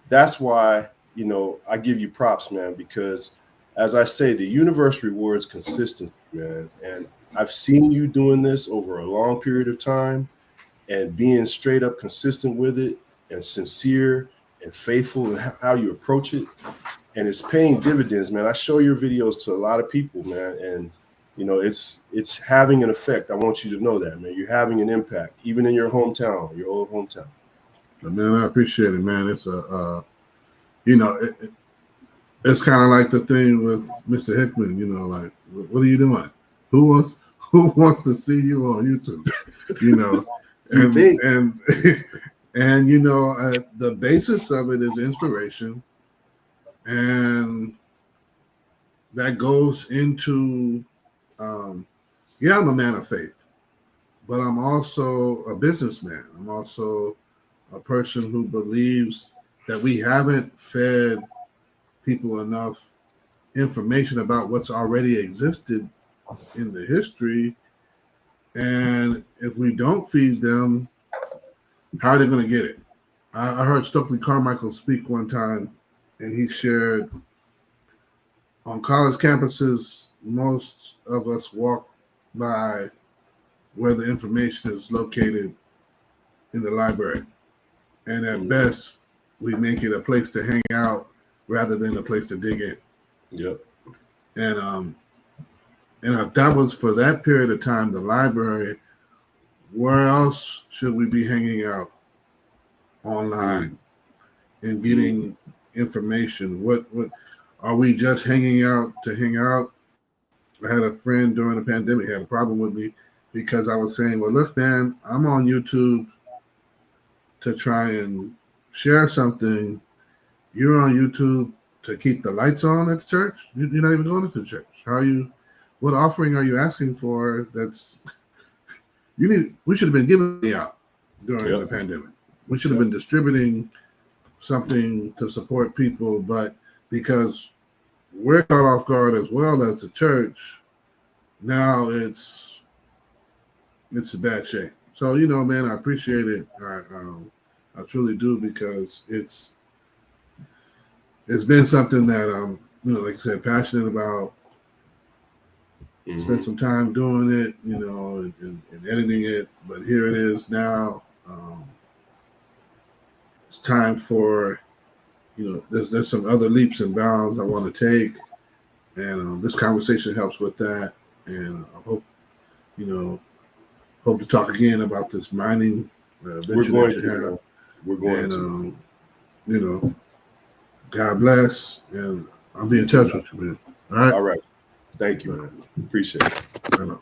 That's why you know, I give you props, man, because as I say, the universe rewards consistency, man. And I've seen you doing this over a long period of time and being straight up consistent with it and sincere and faithful in how you approach it. And it's paying dividends, man. I show your videos to a lot of people, man. And, you know, it's having an effect. I want you to know that, man. You're having an impact, even in your hometown, your old hometown. Man, I appreciate it, man. It's you know, it's kind of like the thing with Mr. Hickman, you know, like, what are you doing? Who wants to see you on YouTube? You know, and you know, the basis of it is inspiration, and that goes into, yeah, I'm a man of faith, but I'm also a businessman. I'm also a person who believes that we haven't fed people enough information about what's already existed in the history. And if we don't feed them, how are they going to get it? I heard Stokely Carmichael speak one time, and he shared on college campuses, most of us walk by where the information is located in the library. And at best, we make it a place to hang out rather than a place to dig in. Yep. And if that was for that period of time, the library, where else should we be hanging out online and getting information? What are we just hanging out to hang out? I had a friend during the pandemic had a problem with me because I was saying, well, look, man, I'm on YouTube to try and share something. You're on YouTube to keep the lights on at the church. You're not even going to the church. What offering are you asking for? We should have been giving it out during the pandemic. We should have been distributing something to support people, but because we're caught off guard as well as the church, now it's a bad shape. So, you know, man, I appreciate it. I truly do, because it's been something that I'm, you know, like I said, passionate about. Spent some time doing it, you know, and editing it, but here it is now. It's time for, you know, there's some other leaps and bounds I want to take, and this conversation helps with that. And I hope to talk again about this mining venture that you have. We're going to. You know, God bless, and I'll be in touch with you, man. All right. All right. Thank you, man. Appreciate it. Right on.